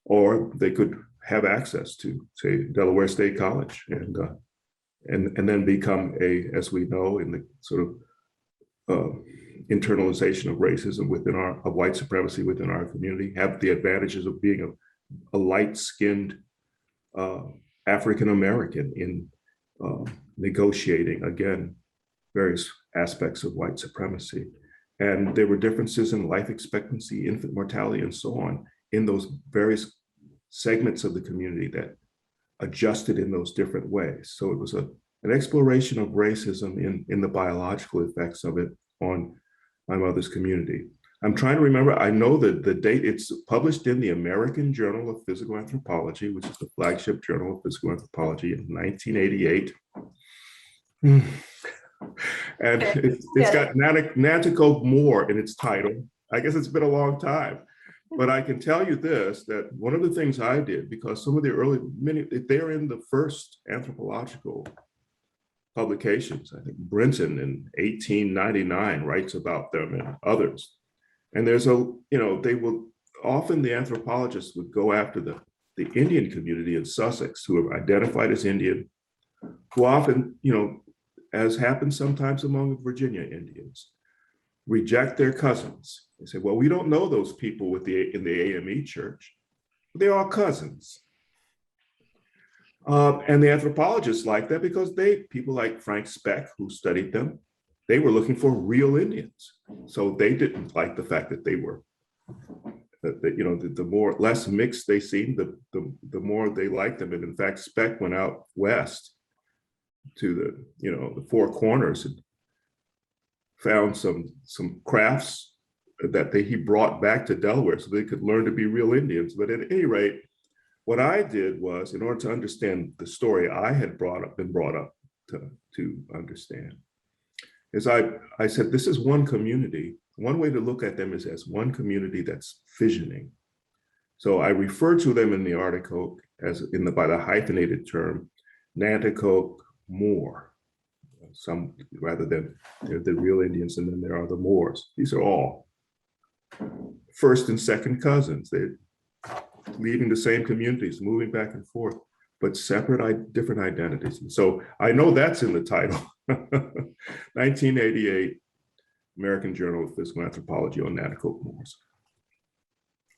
or they could have access to, say, Delaware State College and then become as we know, in the sort of internalization of racism of white supremacy within our community, have the advantages of being a light-skinned African-American in negotiating, again, various aspects of white supremacy. And there were differences in life expectancy, infant mortality, and so on in those various segments of the community that adjusted in those different ways. So it was an exploration of racism in the biological effects of it on my mother's community. I'm trying to remember, I know that the date, it's published in the American Journal of Physical Anthropology, which is the flagship journal of physical anthropology, in 1988. And it's got Nanticoke Moor in its title. I guess it's been a long time, but I can tell you this, that one of the things I did, because some of the they're in the first anthropological publications. I think Brinton in 1899 writes about them and others. And there's often the anthropologists would go after the Indian community in Sussex who are identified as Indian, who often, as happens sometimes among Virginia Indians, reject their cousins. They say, well, we don't know those people in the AME church. They're all cousins. And the anthropologists like that because people like Frank Speck, who studied them, they were looking for real Indians. So they didn't like the fact that they were, the less mixed they seemed, the more they liked them. And in fact, Speck went out west to the Four Corners and found some crafts that he brought back to Delaware so they could learn to be real Indians. But at any rate, what I did was, in order to understand the story I had been brought up to understand, is I said, this is one community. One way to look at them is as one community that's fissioning. So I refer to them in the article by the hyphenated term, Nanticoke Moor. Some, rather than they're the real Indians and then there are the Moors. These are all first and second cousins. They're leaving the same communities, moving back and forth, but separate, different identities. And so I know that's in the title. 1988, American Journal of Physical Anthropology on Nanticoke Moors.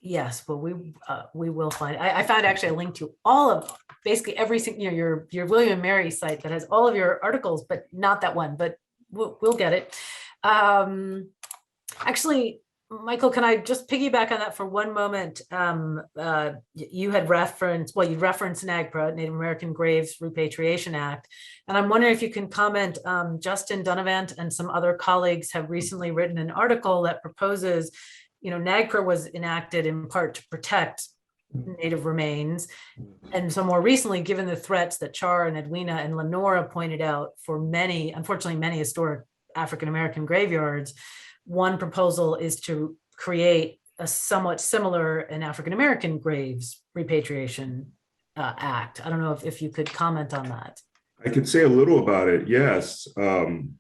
Yes, well, we will find. I found actually a link to all of basically every single, your William and Mary site that has all of your articles, but not that one. But we'll get it. Actually, Michael, can I just piggyback on that for one moment? You had referenced, you referenced NAGPRA, Native American Graves Repatriation Act, and I'm wondering if you can comment. Justin Dunavant and some other colleagues have recently written an article that proposes, NAGPRA was enacted in part to protect Native remains. And so more recently, given the threats that Char and Edwina and Lenora pointed out for unfortunately, many historic African-American graveyards, one proposal is to create a somewhat similar an African-American graves repatriation act. I don't know if you could comment on that. I could say a little about it, yes.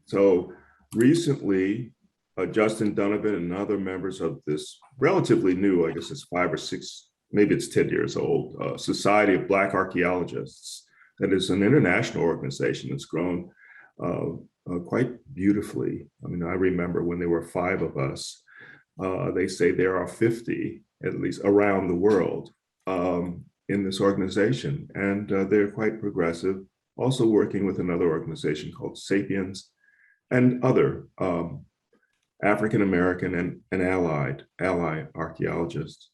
So recently, Justin Donovan and other members of this relatively new, I guess it's 5 or 6, maybe it's 10 years old, Society of Black Archaeologists. That is an international organization that's grown quite beautifully. I mean, I remember when there were 5 of us, they say there are 50, at least around the world, in this organization. And they're quite progressive, also working with another organization called Sapiens and other African-American and ally archaeologists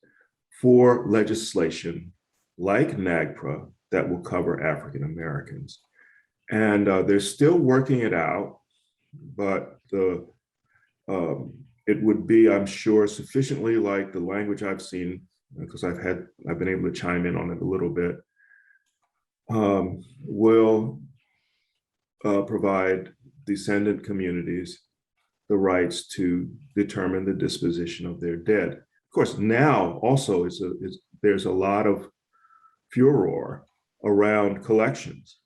for legislation like NAGPRA that will cover African-Americans. And they're still working it out, but it would be, I'm sure, sufficiently like the language I've seen, because I've been able to chime in on it a little bit, will provide descendant communities the rights to determine the disposition of their dead. Of course, now also there's a lot of furor around collections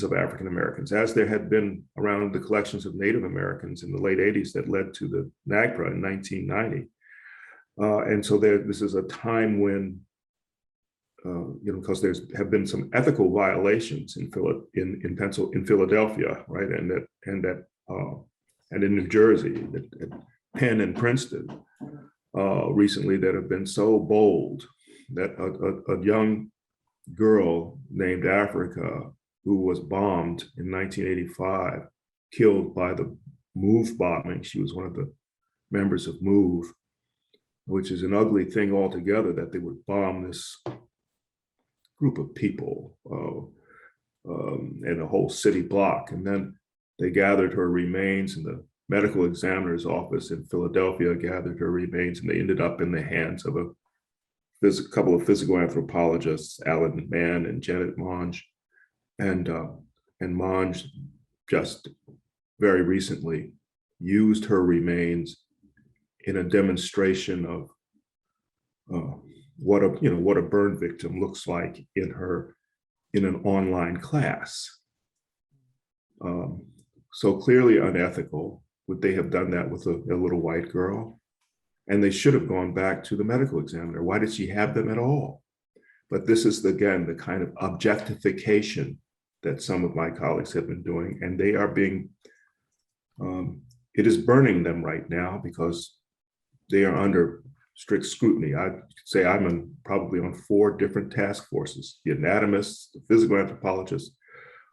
of African Americans, as there had been around the collections of Native Americans in the late 80s that led to the NAGPRA in 1990. And so this is a time when, because have been some ethical violations in Philadelphia, right, and in New Jersey, at Penn and Princeton, recently, that have been so bold that a young girl named Africa, who was bombed in 1985, killed by the MOVE bombing. She was one of the members of MOVE, which is an ugly thing altogether, that they would bomb this group of people and a whole city block. And then they gathered her remains, and the medical examiner's office in Philadelphia gathered her remains, and they ended up in the hands of a couple of physical anthropologists, Alan Mann and Janet Monge. And Monge just very recently used her remains in a demonstration of what a burn victim looks like in an online class. So clearly unethical. Would they have done that with a little white girl? And they should have gone back to the medical examiner. Why did she have them at all? But this is, again, the kind of objectification that some of my colleagues have been doing, and they are being, it is burning them right now because they are under strict scrutiny. I'd say I'm probably on 4 different task forces: the anatomists, the physical anthropologists,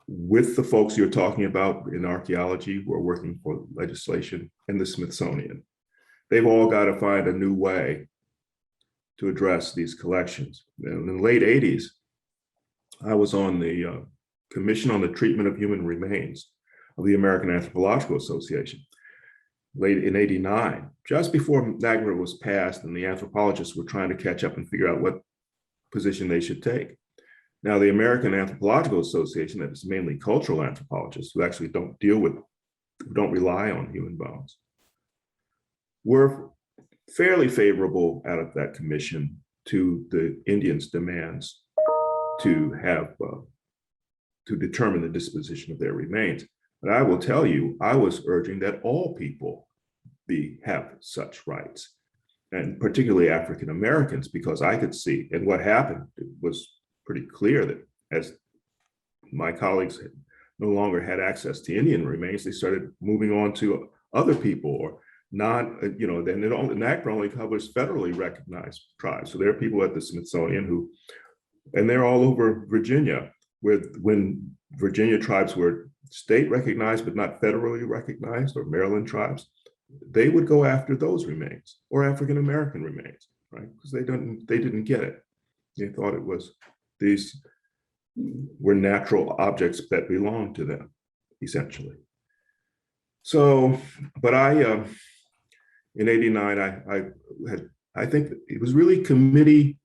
with the folks you're talking about in archaeology who are working for legislation, and the Smithsonian. They've all got to find a new way to address these collections. And in the late 80s, I was on the Commission on the Treatment of Human Remains of the American Anthropological Association, late in '89, just before NAGPRA was passed and the anthropologists were trying to catch up and figure out what position they should take. Now, the American Anthropological Association, that is mainly cultural anthropologists who actually don't rely on human bones, were fairly favorable out of that commission to the Indians' demands to determine the disposition of their remains. But I will tell you, I was urging that all people have such rights, and particularly African Americans, because I could see, and what happened, it was pretty clear that as my colleagues no longer had access to Indian remains, they started moving on to other people, or then NAGPRA only covers federally recognized tribes. So there are people at the Smithsonian and they're all over Virginia, when Virginia tribes were state recognized but not federally recognized, or Maryland tribes, they would go after those remains, or African American remains, right? Because they didn't get it. They thought these were natural objects that belonged to them, essentially. So, but in '89, I think it was really committee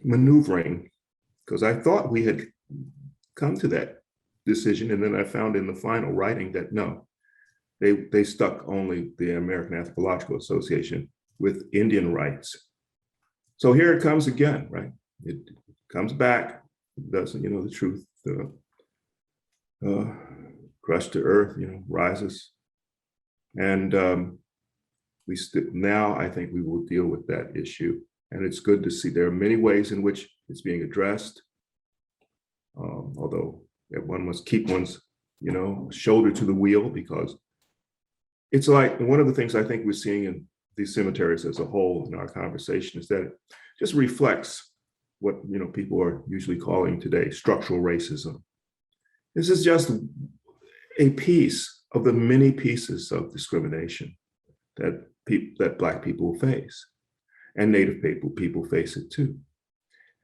maneuvering, because I thought we had come to that decision, and then I found in the final writing that no, they stuck only the American Anthropological Association with Indian rights. So here it comes again, right? It comes back, doesn't, the truth crushed to earth, rises. And now I think we will deal with that issue. And it's good to see there are many ways in which it's being addressed. Although one must keep one's, shoulder to the wheel, because it's like one of the things I think we're seeing in these cemeteries as a whole in our conversation is that it just reflects what people are usually calling today structural racism. This is just a piece of the many pieces of discrimination that Black people face, and Native people face it too.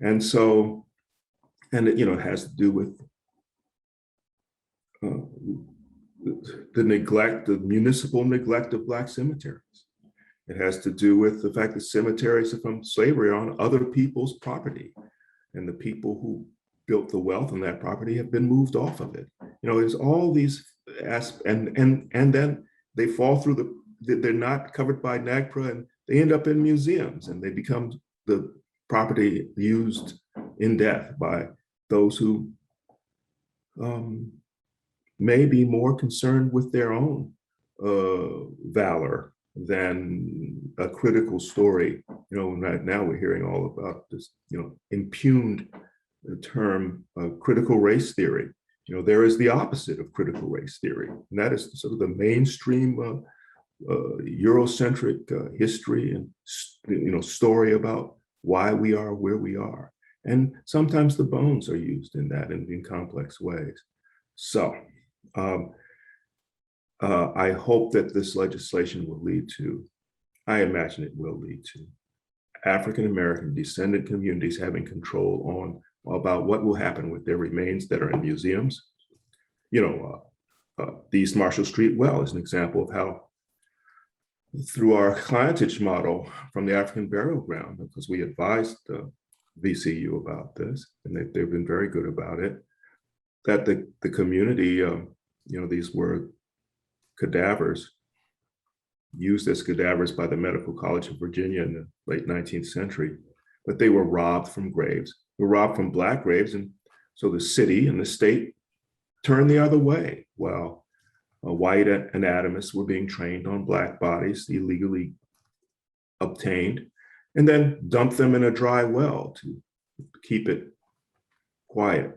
And so, it has to do with the neglect, the municipal neglect of Black cemeteries. It has to do with the fact that cemeteries from slavery are on other people's property, and the people who built the wealth on that property have been moved off of it. There's all these aspects, and then they fall through they're not covered by NAGPRA, and they end up in museums, and they become the property used in death by those who may be more concerned with their own valor than a critical story. Right now we're hearing all about this, impugned term critical race theory. There is the opposite of critical race theory, and that is sort of the mainstream Eurocentric history and story about why we are where we are. And sometimes the bones are used in that in complex ways. So I hope that this legislation will lead to, I imagine it will lead to, African-American descendant communities having control about what will happen with their remains that are in museums. The East Marshall Street well is an example of how, through our clientage model from the African burial ground, because we advised VCU about this, and they've been very good about it, that the community, these were cadavers used as cadavers by the Medical College of Virginia in the late 19th century, but they were robbed from graves, were robbed from Black graves. And so the city and the state turned the other way while white anatomists were being trained on Black bodies illegally obtained, and then dumped them in a dry well to keep it quiet.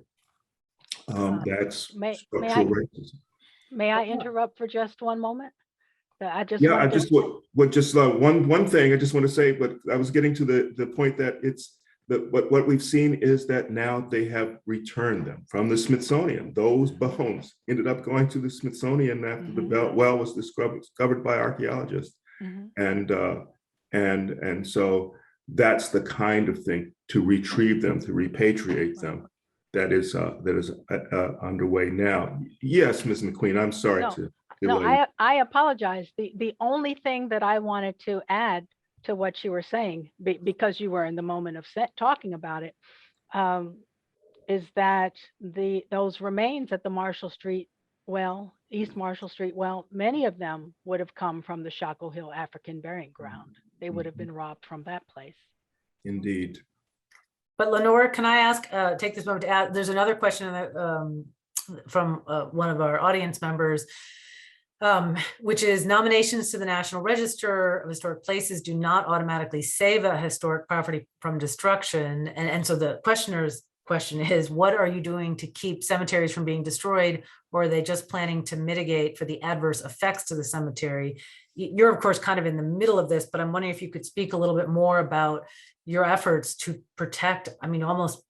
That's structural racism. May I interrupt for just one moment? I just Yeah, want I just one thing I just want to say, but I was getting to the point that it's that what we've seen is that now they have returned them from the Smithsonian. Those bones ended up going to the Smithsonian after the well was discovered by archaeologists, and so that's the kind of thing, to retrieve them, to repatriate them, that is underway now. Yes, Ms. McQueen, I'm sorry to delay. No, I apologize. The only thing that I wanted to add to what you were saying, because you were in the moment of talking about it, is that those remains at the Marshall Street well, East Marshall Street well, many of them would have come from the Shockoe Hill African Burying Ground. They would have been robbed from that place. Indeed. But Lenora, can I ask, take this moment to add, there's another question from one of our audience members, which is nominations to the National Register of Historic Places do not automatically save a historic property from destruction. And so the questioner's question is, what are you doing to keep cemeteries from being destroyed, or are they just planning to mitigate for the adverse effects to the cemetery? You're of course kind of in the middle of this, but I'm wondering if you could speak a little bit more about your efforts to protect, I mean, almost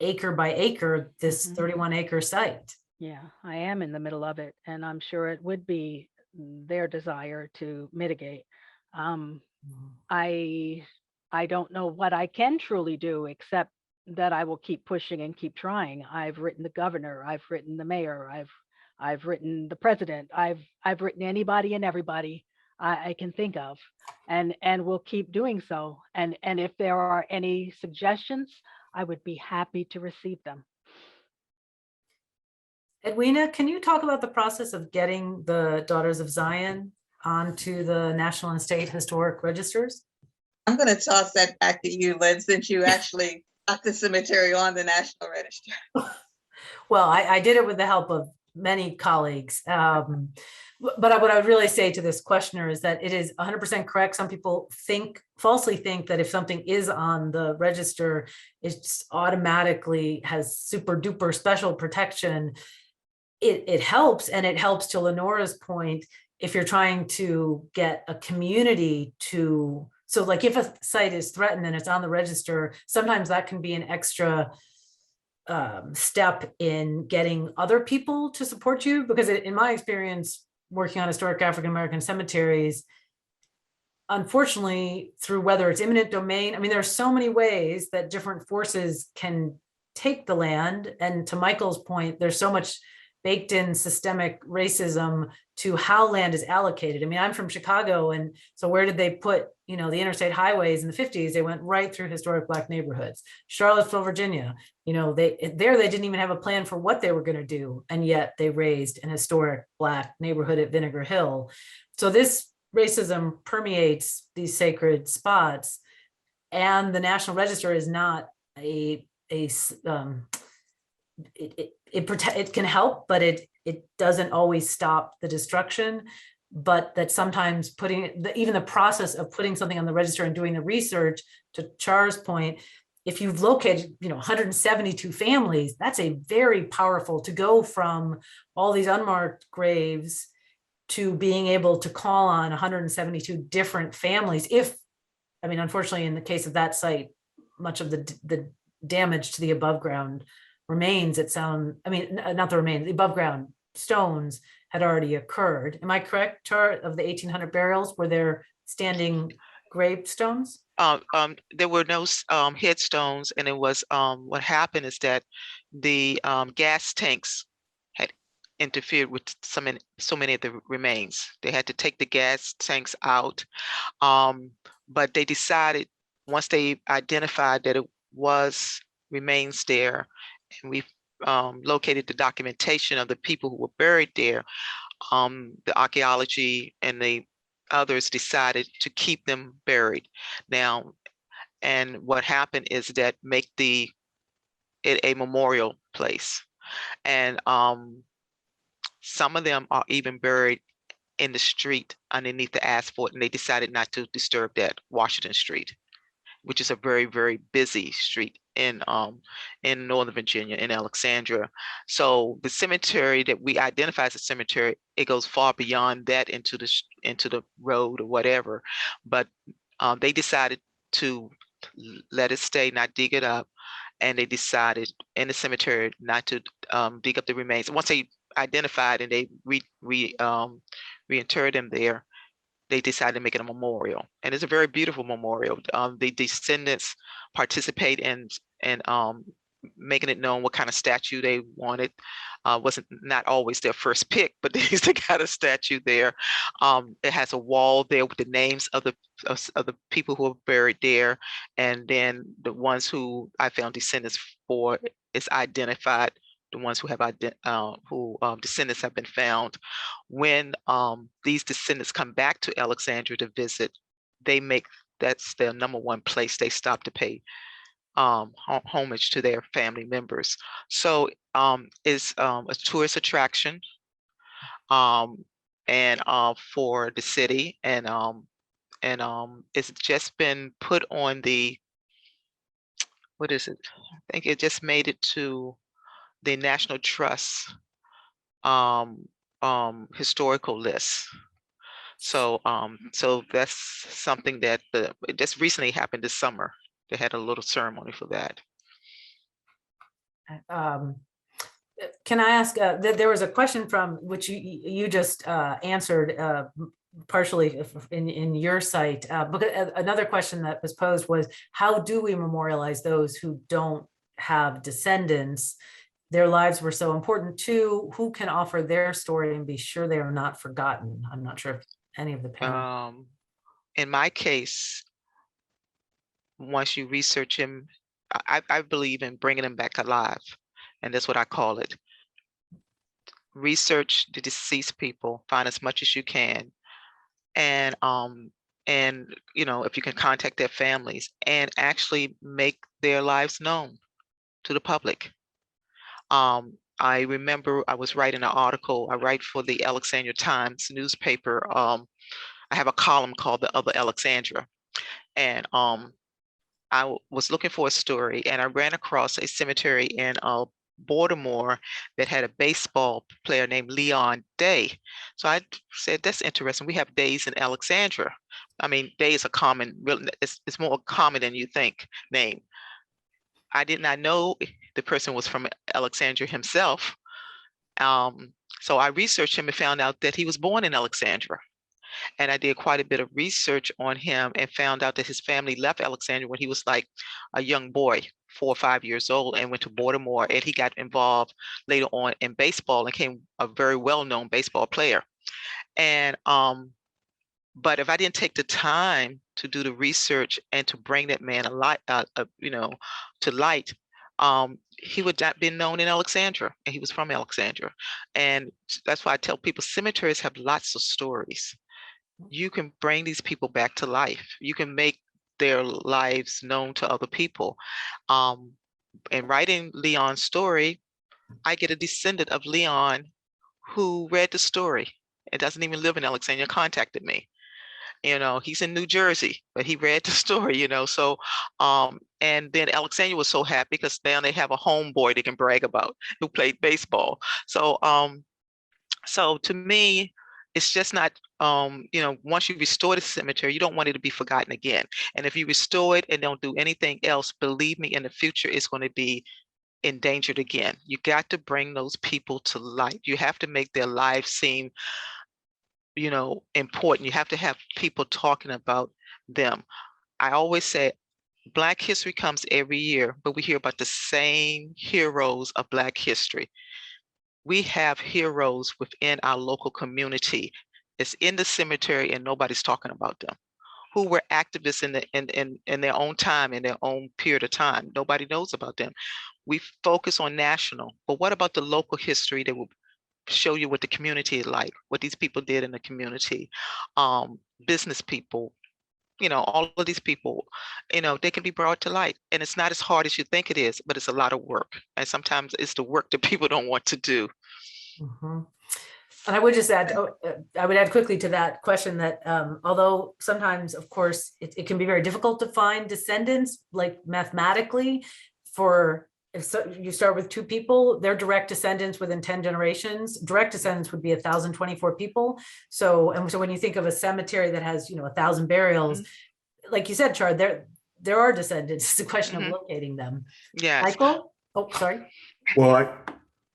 acre by acre, this 31-acre site. Yeah, I am in the middle of it, and I'm sure it would be their desire to mitigate. I don't know what I can truly do, except that I will keep pushing and keep trying. I've written the governor, I've written the mayor, I've written the president, I've written anybody and everybody I can think of, and will keep doing so. And if there are any suggestions, I would be happy to receive them. Edwina, can you talk about the process of getting the Daughters of Zion onto the National and State Historic Registers? I'm going to toss that back to you, Lynn, since you actually got the cemetery on the National Register. Well, I did it with the help of many colleagues. But what I would really say to this questioner is that it is 100% correct. Some people falsely think that if something is on the register, it's automatically has super duper special protection. It helps, and it helps, to Lenora's point, if you're trying to get a community to, so like if a site is threatened and it's on the register, sometimes that can be an extra step in getting other people to support you, because in my experience working on historic African American cemeteries, unfortunately, through whether it's eminent domain, I mean, there are so many ways that different forces can take the land. And to Michael's point, there's so much baked in systemic racism to how land is allocated. I mean, I'm from Chicago, and so where did they put, the interstate highways in the 50s? They went right through historic Black neighborhoods. Charlottesville, Virginia, they didn't even have a plan for what they were going to do, and yet they raised an historic Black neighborhood at Vinegar Hill. So this racism permeates these sacred spots, and the National Register is not it can help, but it doesn't always stop the destruction. But that sometimes even the process of putting something on the register and doing the research, to Char's point, if you've located 172 families, that's a very powerful, to go from all these unmarked graves to being able to call on 172 different families. Unfortunately, in the case of that site, much of the damage to the above ground remains, the above ground stones had already occurred. Am I correct, Char? Of the 1,800 burials, were there standing gravestones? There were no headstones, and it was what happened is that the gas tanks had interfered with so many of the remains. They had to take the gas tanks out, but they decided, once they identified that it was remains there, and we located the documentation of the people who were buried there, the archaeology and the others decided to keep them buried. Now, and what happened is that make it a memorial place. And some of them are even buried in the street underneath the asphalt, and they decided not to disturb that, Washington Street, which is a very, very busy street in Northern Virginia, in Alexandria. So the cemetery that we identify as a cemetery, it goes far beyond that into the road or whatever. But they decided to let it stay, not dig it up. And they decided in the cemetery not to dig up the remains. Once they identified and they reinterred them there, they decided to make it a memorial, and it's a very beautiful memorial. The descendants participate in making it known what kind of statue they wanted. Wasn't not always their first pick, but they used to got a statue there. It has a wall there with the names of the people who are buried there, and then the ones who I found descendants for is identified. The ones who have descendants have been found. When these descendants come back to Alexandria to visit, that's their number one place they stop to pay homage to their family members. So it's a tourist attraction and for the city, and it's just been put on the, what is it? I think it just made it to the National Trust historical list. So that's something that it just recently happened this summer. They had a little ceremony for that. Can I ask, there was a question from which you just answered partially in your site, but another question that was posed was, how do we memorialize those who don't have descendants? Their lives were so important too. Who can offer their story and be sure they are not forgotten? I'm not sure if any of the panel. In my case, once you research him, I believe in bringing him back alive, and that's what I call it. Research the deceased people, find as much as you can, and if you can contact their families and actually make their lives known to the public. I remember I was writing an article. I write for the Alexandria Times newspaper. I have a column called The Other Alexandra. And was looking for a story, and I ran across a cemetery in Baltimore that had a baseball player named Leon Day. So I said, that's interesting. We have Days in Alexandria. I mean, Day is a common, it's more common than you think name. I did not know the person was from Alexandria himself. So I researched him and found out that he was born in Alexandria. And I did quite a bit of research on him and found out that his family left Alexandria when he was like a young boy, 4 or 5 years old, and went to Baltimore. And he got involved later on in baseball and became a very well-known baseball player. And but if I didn't take the time to do the research and to bring that man to light, he would not been known in Alexandria, and he was from Alexandria. And that's why I tell people cemeteries have lots of stories. You can bring these people back to life. You can make their lives known to other people. And writing Leon's story, I get a descendant of Leon who read the story. It doesn't even live in Alexandria, contacted me. He's in New Jersey, but he read the story, so and then Alexandria was so happy because now they have a homeboy they can brag about who played baseball. So so to me, it's just not once you restore the cemetery, you don't want it to be forgotten again. And if you restore it and don't do anything else, believe me, in the future it's going to be endangered again. You got to bring those people to light. You have to make their lives seem important. You have to have people talking about them. I always say Black history comes every year, but we hear about the same heroes of Black history. We have heroes within our local community. It's in the cemetery and nobody's talking about them, who were activists in their own time, in their own period of time. Nobody knows about them. We focus on national, but what about the local history that will show you what the community is like, what these people did in the community, business people, all of these people, they can be brought to light. And it's not as hard as you think it is, but it's a lot of work. And sometimes it's the work that people don't want to do. Mhm. And I would just add, I would add quickly to that question that although sometimes, of course, it can be very difficult to find descendants, like mathematically, if you start with 2 people, they're direct descendants within 10 generations. Direct descendants would be 1,024 people. So when you think of a cemetery that has 1,000 burials, like you said, Char, there are descendants. It's a question of locating them. Yes. Michael? Oh, sorry. Well,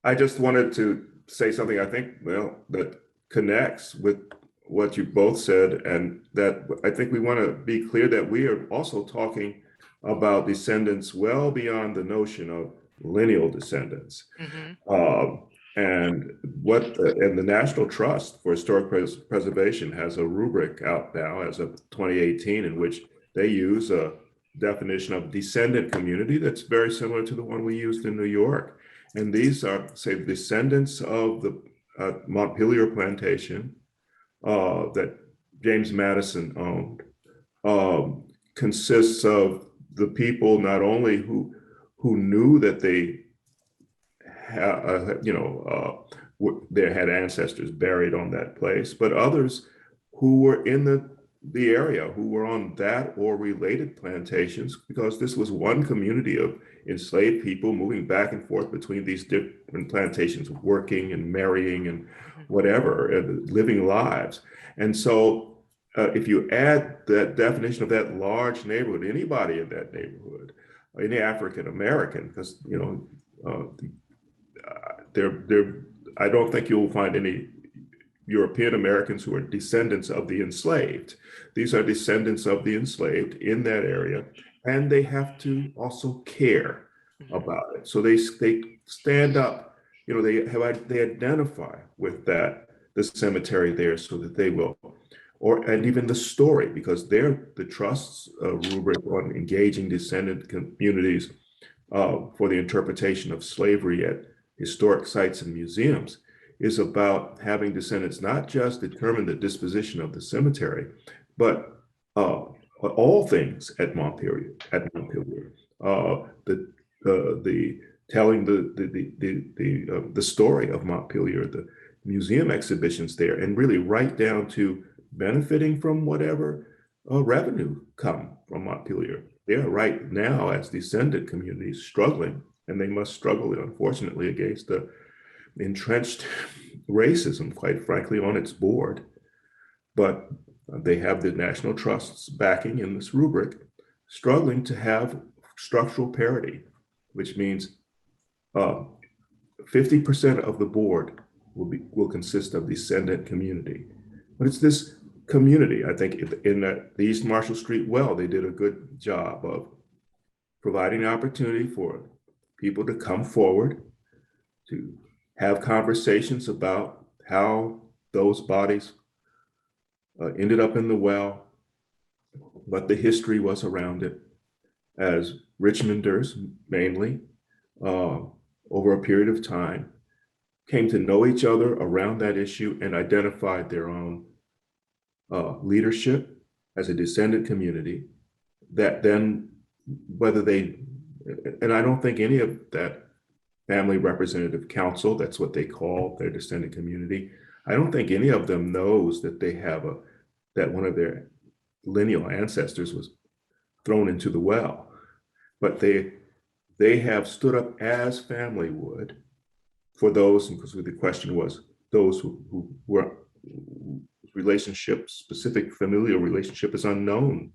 I just wanted to say something I think, that connects with what you both said, and that I think we want to be clear that we are also talking about descendants well beyond the notion of lineal descendants. And the National Trust for Historic Preservation has a rubric out now as of 2018 in which they use a definition of descendant community that's very similar to the one we used in New York. And these are, say, descendants of the Montpelier plantation that James Madison owned, consists of the people not only who knew that they they had ancestors buried on that place, but others who were in the area, who were on that or related plantations, because this was one community of enslaved people moving back and forth between these different plantations, working and marrying and whatever, and living lives. And so if you add that definition of that large neighborhood, anybody in that neighborhood, any African American, because I don't think you'll find any European Americans who are descendants of the enslaved. These are descendants of the enslaved in that area, and they have to also care about it. So they stand up, they identify with the cemetery there, so that they will, and even the story, because they're the trust's rubric on engaging descendant communities for the interpretation of slavery at historic sites and museums is about having descendants not just determine the disposition of the cemetery, but all things at Montpelier, the telling the story of Montpelier, the museum exhibitions there, and really right down to benefiting from whatever revenue come from Montpelier. They are right now, as descendant communities, struggling, and they must struggle, unfortunately, against the entrenched racism, quite frankly, on its board. But they have the National Trust's backing in this rubric, struggling to have structural parity, which means 50% of the board will consist of descendant community. But it's this community. I think in the East Marshall Street well, they did a good job of providing opportunity for people to come forward, to have conversations about how those bodies ended up in the well, what the history was around it, as Richmonders mainly, over a period of time, came to know each other around that issue and identified their own leadership as a descendant community. That then, whether they, and I don't think any of that family representative council, that's what they call their descendant community, I don't think any of them knows that they have that one of their lineal ancestors was thrown into the well. But they have stood up as family would for those, because the question was those who were relationships, specific familial relationship is unknown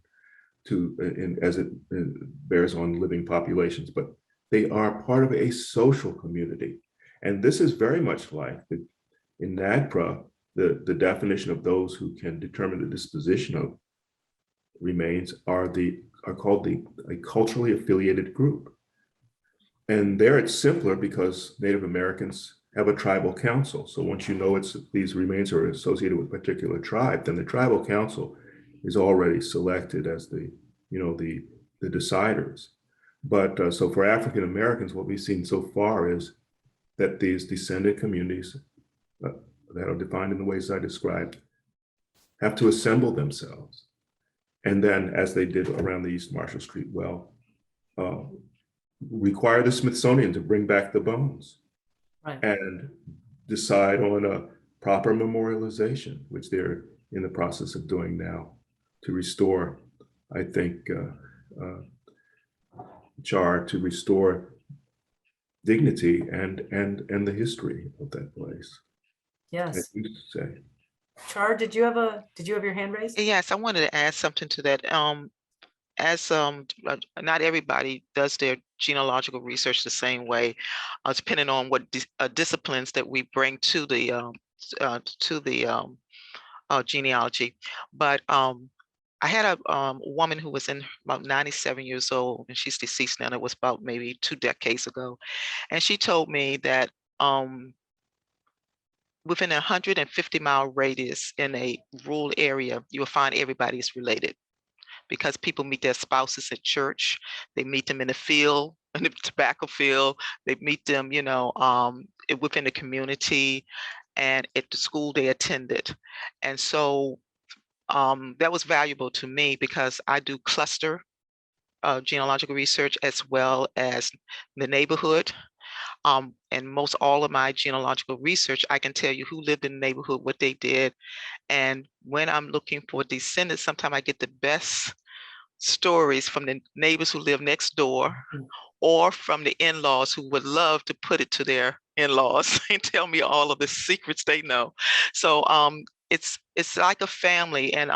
to as it bears on living populations, but they are part of a social community. And this is very much like in NAGPRA, the definition of those who can determine the disposition of remains are called a culturally affiliated group. And there it's simpler because Native Americans have a tribal council. So once you know these remains are associated with a particular tribe, then the tribal council is already selected as the deciders. But so for African Americans, what we've seen so far is that these descendant communities that are defined in the ways I described have to assemble themselves. And then, as they did around the East Marshall Street well, require the Smithsonian to bring back the bones, right, and decide on a proper memorialization, which they're in the process of doing now to restore, I think, Char, to restore dignity and the history of that place. Yes. Say. Char, did you have your hand raised? Yes, I wanted to add something to that. As not everybody does their genealogical research the same way, depending on what disciplines that we bring to the genealogy. But I had a woman who was in about 97 years old, and she's deceased now. It was about maybe 2 decades ago, and she told me that within a 150-mile radius in a rural area, you will find everybody is related, because people meet their spouses at church, they meet them in the field, in the tobacco field, they meet them, within the community and at the school they attended. And so that was valuable to me because I do cluster genealogical research as well as the neighborhood. And most all of my genealogical research, I can tell you who lived in the neighborhood, what they did. And when I'm looking for descendants, sometimes I get the best stories from the neighbors who live next door, or from the in-laws who would love to put it to their in-laws and tell me all of the secrets they know. So it's like a family. And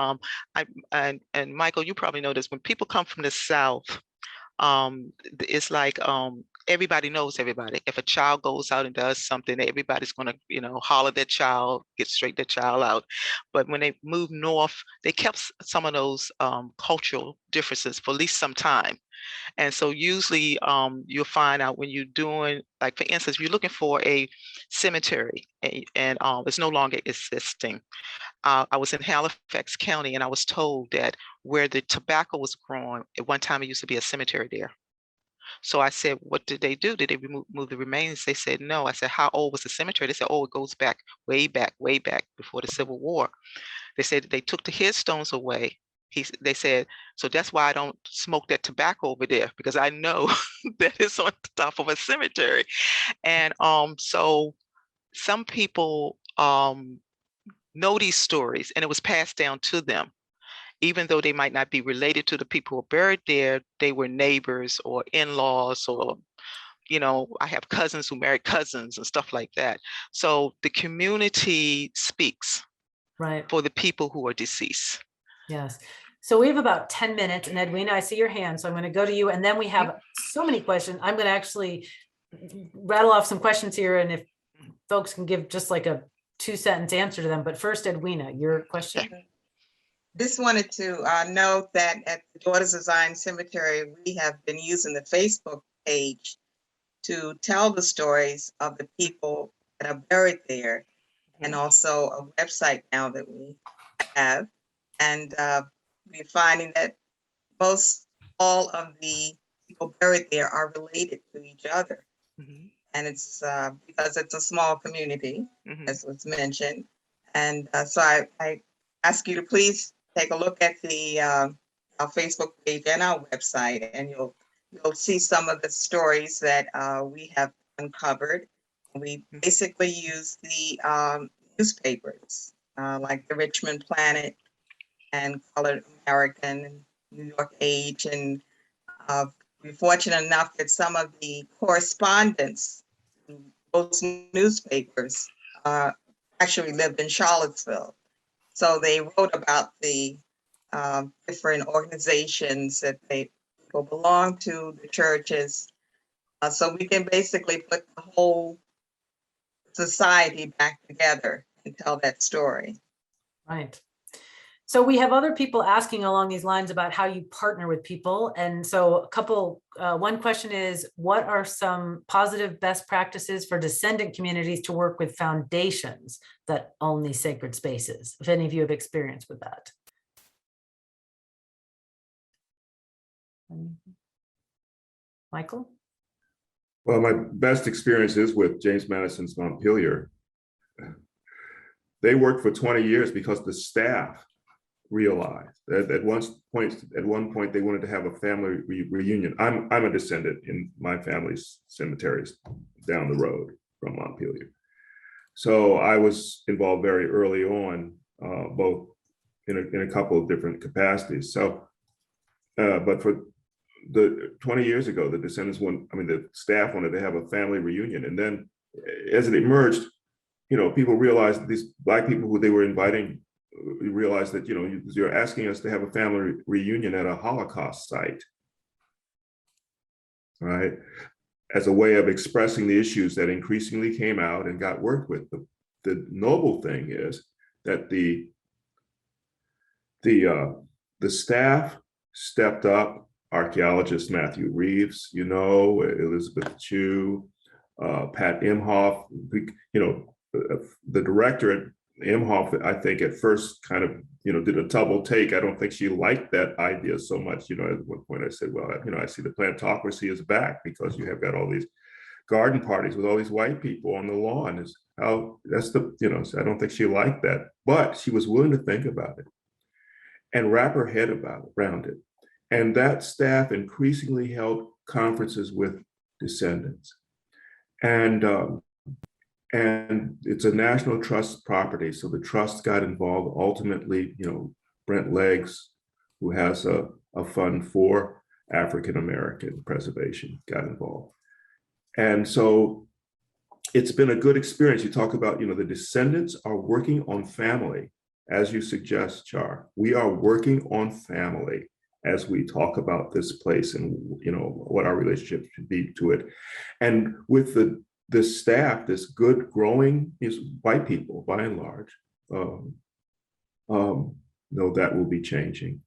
and Michael, you probably know this, when people come from the South, it's like everybody knows everybody. If a child goes out and does something, everybody's going to, holler their child, get straight their child out. But when they moved north, they kept some of those cultural differences for at least some time. And so usually you'll find out when you're doing, like, for instance, you're looking for a cemetery and it's no longer existing. I was in Halifax County, and I was told that where the tobacco was grown, at one time it used to be a cemetery there. So I said, what did they do? Did they remove the remains? They said, no. I said, how old was the cemetery? They said, oh, it goes way back before the Civil War. They said they took the headstones away. they said, so that's why I don't smoke that tobacco over there, because I know that it's on top of a cemetery. And so some people know these stories, and it was passed down to them. Even though they might not be related to the people who are buried there, they were neighbors or in-laws, or, you know, I have cousins who married cousins and stuff like that. So the community speaks Right. for the people who are deceased. Yes. So we have about 10 minutes, and Edwina, I see your hand, so I'm going to go to you, and then we have so many questions. I'm going to actually rattle off some questions here, and if folks can give just like a 2-sentence answer to them. But first, Edwina, your question. Just wanted to note that at the Daughters of Zion Cemetery, we have been using the Facebook page to tell the stories of the people that are buried there, and also a website now that we have. And we're finding that most all of the people buried there are related to each other. And it's because it's a small community, as was mentioned. And so I ask you to please take a look at the our Facebook page and our website, and you'll see some of the stories that we have uncovered. We basically use the newspapers like the Richmond Planet and Colored American and New York Age, and we're fortunate enough that some of the correspondents in those newspapers actually lived in Charlottesville. So they wrote about the different organizations that people belong to, the churches. So we can basically put the whole society back together and tell that story. Right. So we have other people asking along these lines about how you partner with people. And so one question is, what are some positive best practices for descendant communities to work with foundations that own these sacred spaces? If any of you have experience with that. Michael? Well, my best experience is with James Madison's Montpelier. They worked for 20 years because the staff realized that at one point they wanted to have a family reunion. I'm a descendant in my family's cemeteries down the road from Montpelier. So I was involved very early on, both in a couple of different capacities. So, but for the 20 years ago, the staff wanted to have a family reunion. And then as it emerged, you know, people realized these Black people who they were inviting, realized that, you know, you're asking us to have a family reunion at a Holocaust site, right? As a way of expressing the issues that increasingly came out and got worked with. The noble thing is that the staff stepped up. Archaeologist Matthew Reeves, you know, Elizabeth Chu, Pat Imhoff, you know, the director at Imhoff, I think at first kind of, you know, did a double take. I don't think she liked that idea so much. You know, at one point I said, well, you know, I see the plantocracy is back because you have got all these garden parties with all these white people on the lawn. Is how that's the, you know, so I don't think she liked that, but she was willing to think about it and wrap her head around it. And that staff increasingly held conferences with descendants. And it's a National Trust property. So the trust got involved. Ultimately, you know, Brent Leggs, who has a fund for African-American preservation, got involved. And so it's been a good experience. You talk about, you know, the descendants are working on family, as you suggest, Char. We are working on family as we talk about this place and, you know, what our relationship should be to it. And with the staff, this good growing is white people by and large, though that will be changing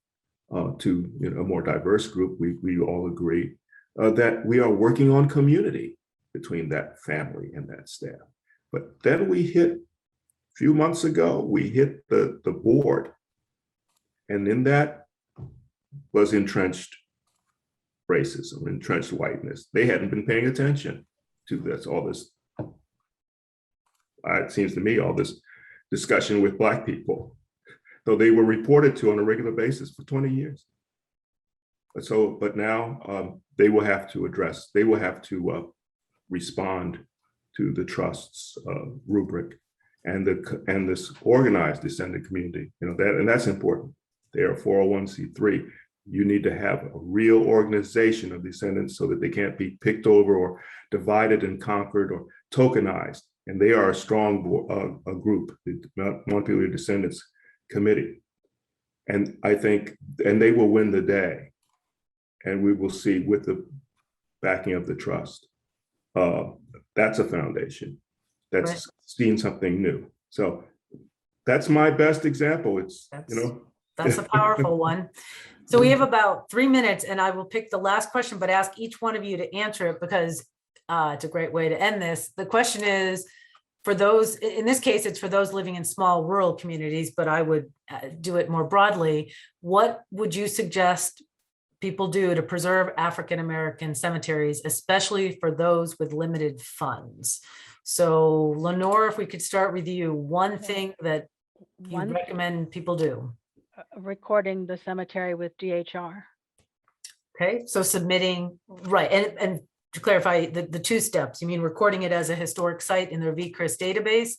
to, you know, a more diverse group. We all agree that we are working on community between that family and that staff. But then we hit, a few months ago, we hit the board, and in that was entrenched racism, entrenched whiteness. They hadn't been paying attention to this, all this, it seems to me, all this discussion with Black people. though they were reported to on a regular basis for 20 years. But now they will have to respond to the trust's rubric and this organized descendant community, and that's important. They are 401c3. You need to have a real organization of descendants so that they can't be picked over or divided and conquered or tokenized. And they are a strong group, the Montpelier Descendants Committee. And I think, and they will win the day. And we will see with the backing of the trust. That's a foundation that's Right. seen something new. So that's my best example. That's a powerful one. So we have about 3 minutes, and I will pick the last question, but ask each one of you to answer it because it's a great way to end this. The question is, for those, in this case, it's for those living in small rural communities, but I would do it more broadly. What would you suggest people do to preserve African-American cemeteries, especially for those with limited funds? So Lenore, if we could start with you, one thing that you recommend people do. Recording the cemetery with DHR. Okay, so submitting, right, and to clarify the 2 steps, you mean recording it as a historic site in their VCRIS database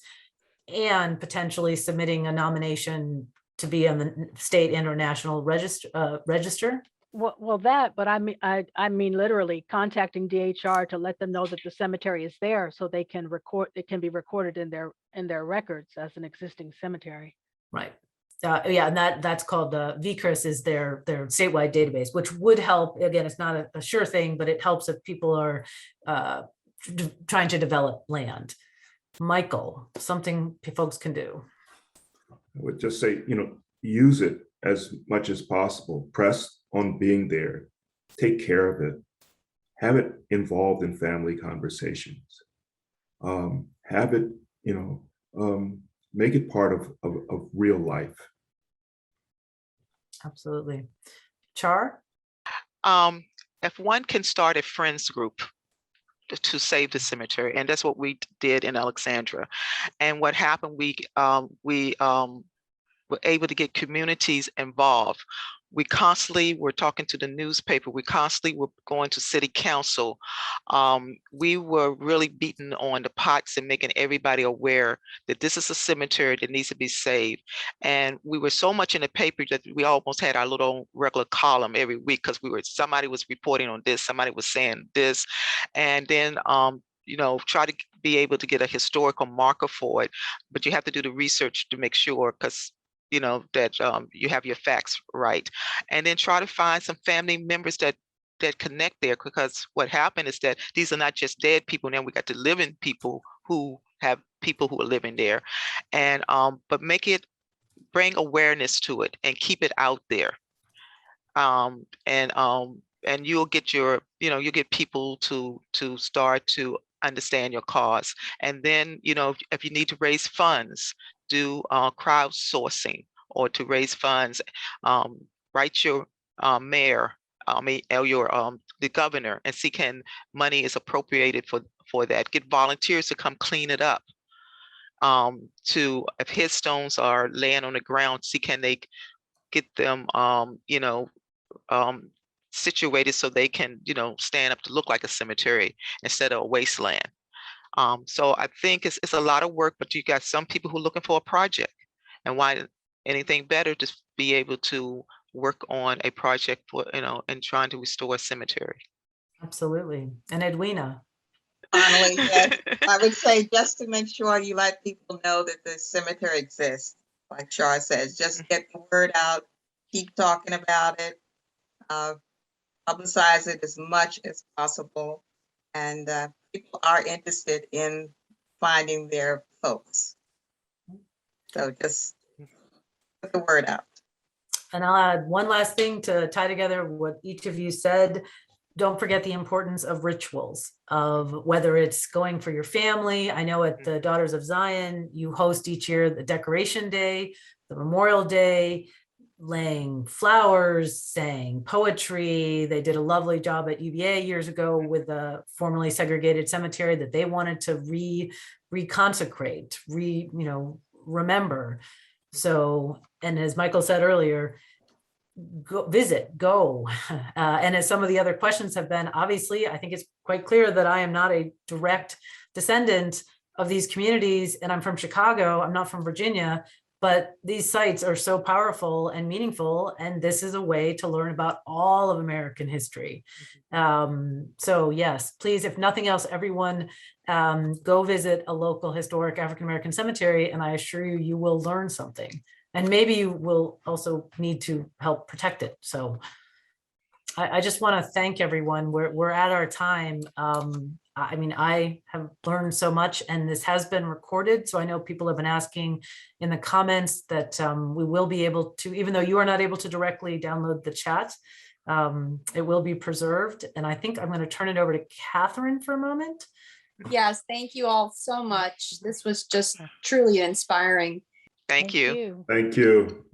and potentially submitting a nomination to be on the state and or national register? Well, that, but I mean literally contacting DHR to let them know that the cemetery is there so they can record, it can be recorded in their records as an existing cemetery. Right. Yeah, and that's called VCRIS is their statewide database, which would help. Again, it's not a sure thing, but it helps if people are trying to develop land. Michael, something folks can do. I would just say, use it as much as possible. Press on being there. Take care of it. Have it involved in family conversations. Have it, make it part of real life. Absolutely. Char? If one can start a friends group to save the cemetery, and that's what we did in Alexandria. And what happened, we were able to get communities involved. We constantly were talking to the newspaper. We constantly were going to city council. We were really beating on the pots and making everybody aware that this is a cemetery that needs to be saved. And we were so much in the paper that we almost had our little regular column every week because somebody was reporting on this, somebody was saying this, and then try to be able to get a historical marker for it. But you have to do the research to make sure, because that you have your facts right, and then try to find some family members that connect there, because what happened is that these are not just dead people. Now we got the living people who have people who are living there, and but bring awareness to it and keep it out there, and you'll get you'll get people to start to understand your cause. And then if you need to raise funds, do crowdsourcing, or to raise funds, write your mayor, or your the governor, and see can money is appropriated for that. Get volunteers to come clean it up. If headstones are laying on the ground, see can they get them situated so they can stand up to look like a cemetery instead of a wasteland. So I think it's a lot of work, but you got some people who are looking for a project, and why anything better to be able to work on a project for, and trying to restore a cemetery. Absolutely. And Edwina? Finally, yes, I would say just to make sure you let people know that the cemetery exists, like Char says, just get the word out, keep talking about it, publicize it as much as possible, and people are interested in finding their folks. So just put the word out. And I'll add one last thing to tie together what each of you said. Don't forget the importance of rituals, of whether it's going for your family. I know at the Daughters of Zion, you host each year the Decoration Day, the Memorial Day, laying flowers, saying poetry. They did a lovely job at UVA years ago with the formerly segregated cemetery that they wanted to reconsecrate, remember. So, and as Michael said earlier, go. And as some of the other questions have been, obviously, I think it's quite clear that I am not a direct descendant of these communities, and I'm from Chicago, I'm not from Virginia, but these sites are so powerful and meaningful, and this is a way to learn about all of American history. So yes, please, if nothing else, everyone go visit a local historic African-American cemetery, and I assure you, you will learn something. And maybe you will also need to help protect it. So I just want to thank everyone. We're at our time. I mean, I have learned so much, and this has been recorded. So I know people have been asking in the comments that we will be able to, even though you are not able to directly download the chat, it will be preserved. And I think I'm going to turn it over to Catherine for a moment. Yes, thank you all so much. This was just truly inspiring. Thank you. Thank you.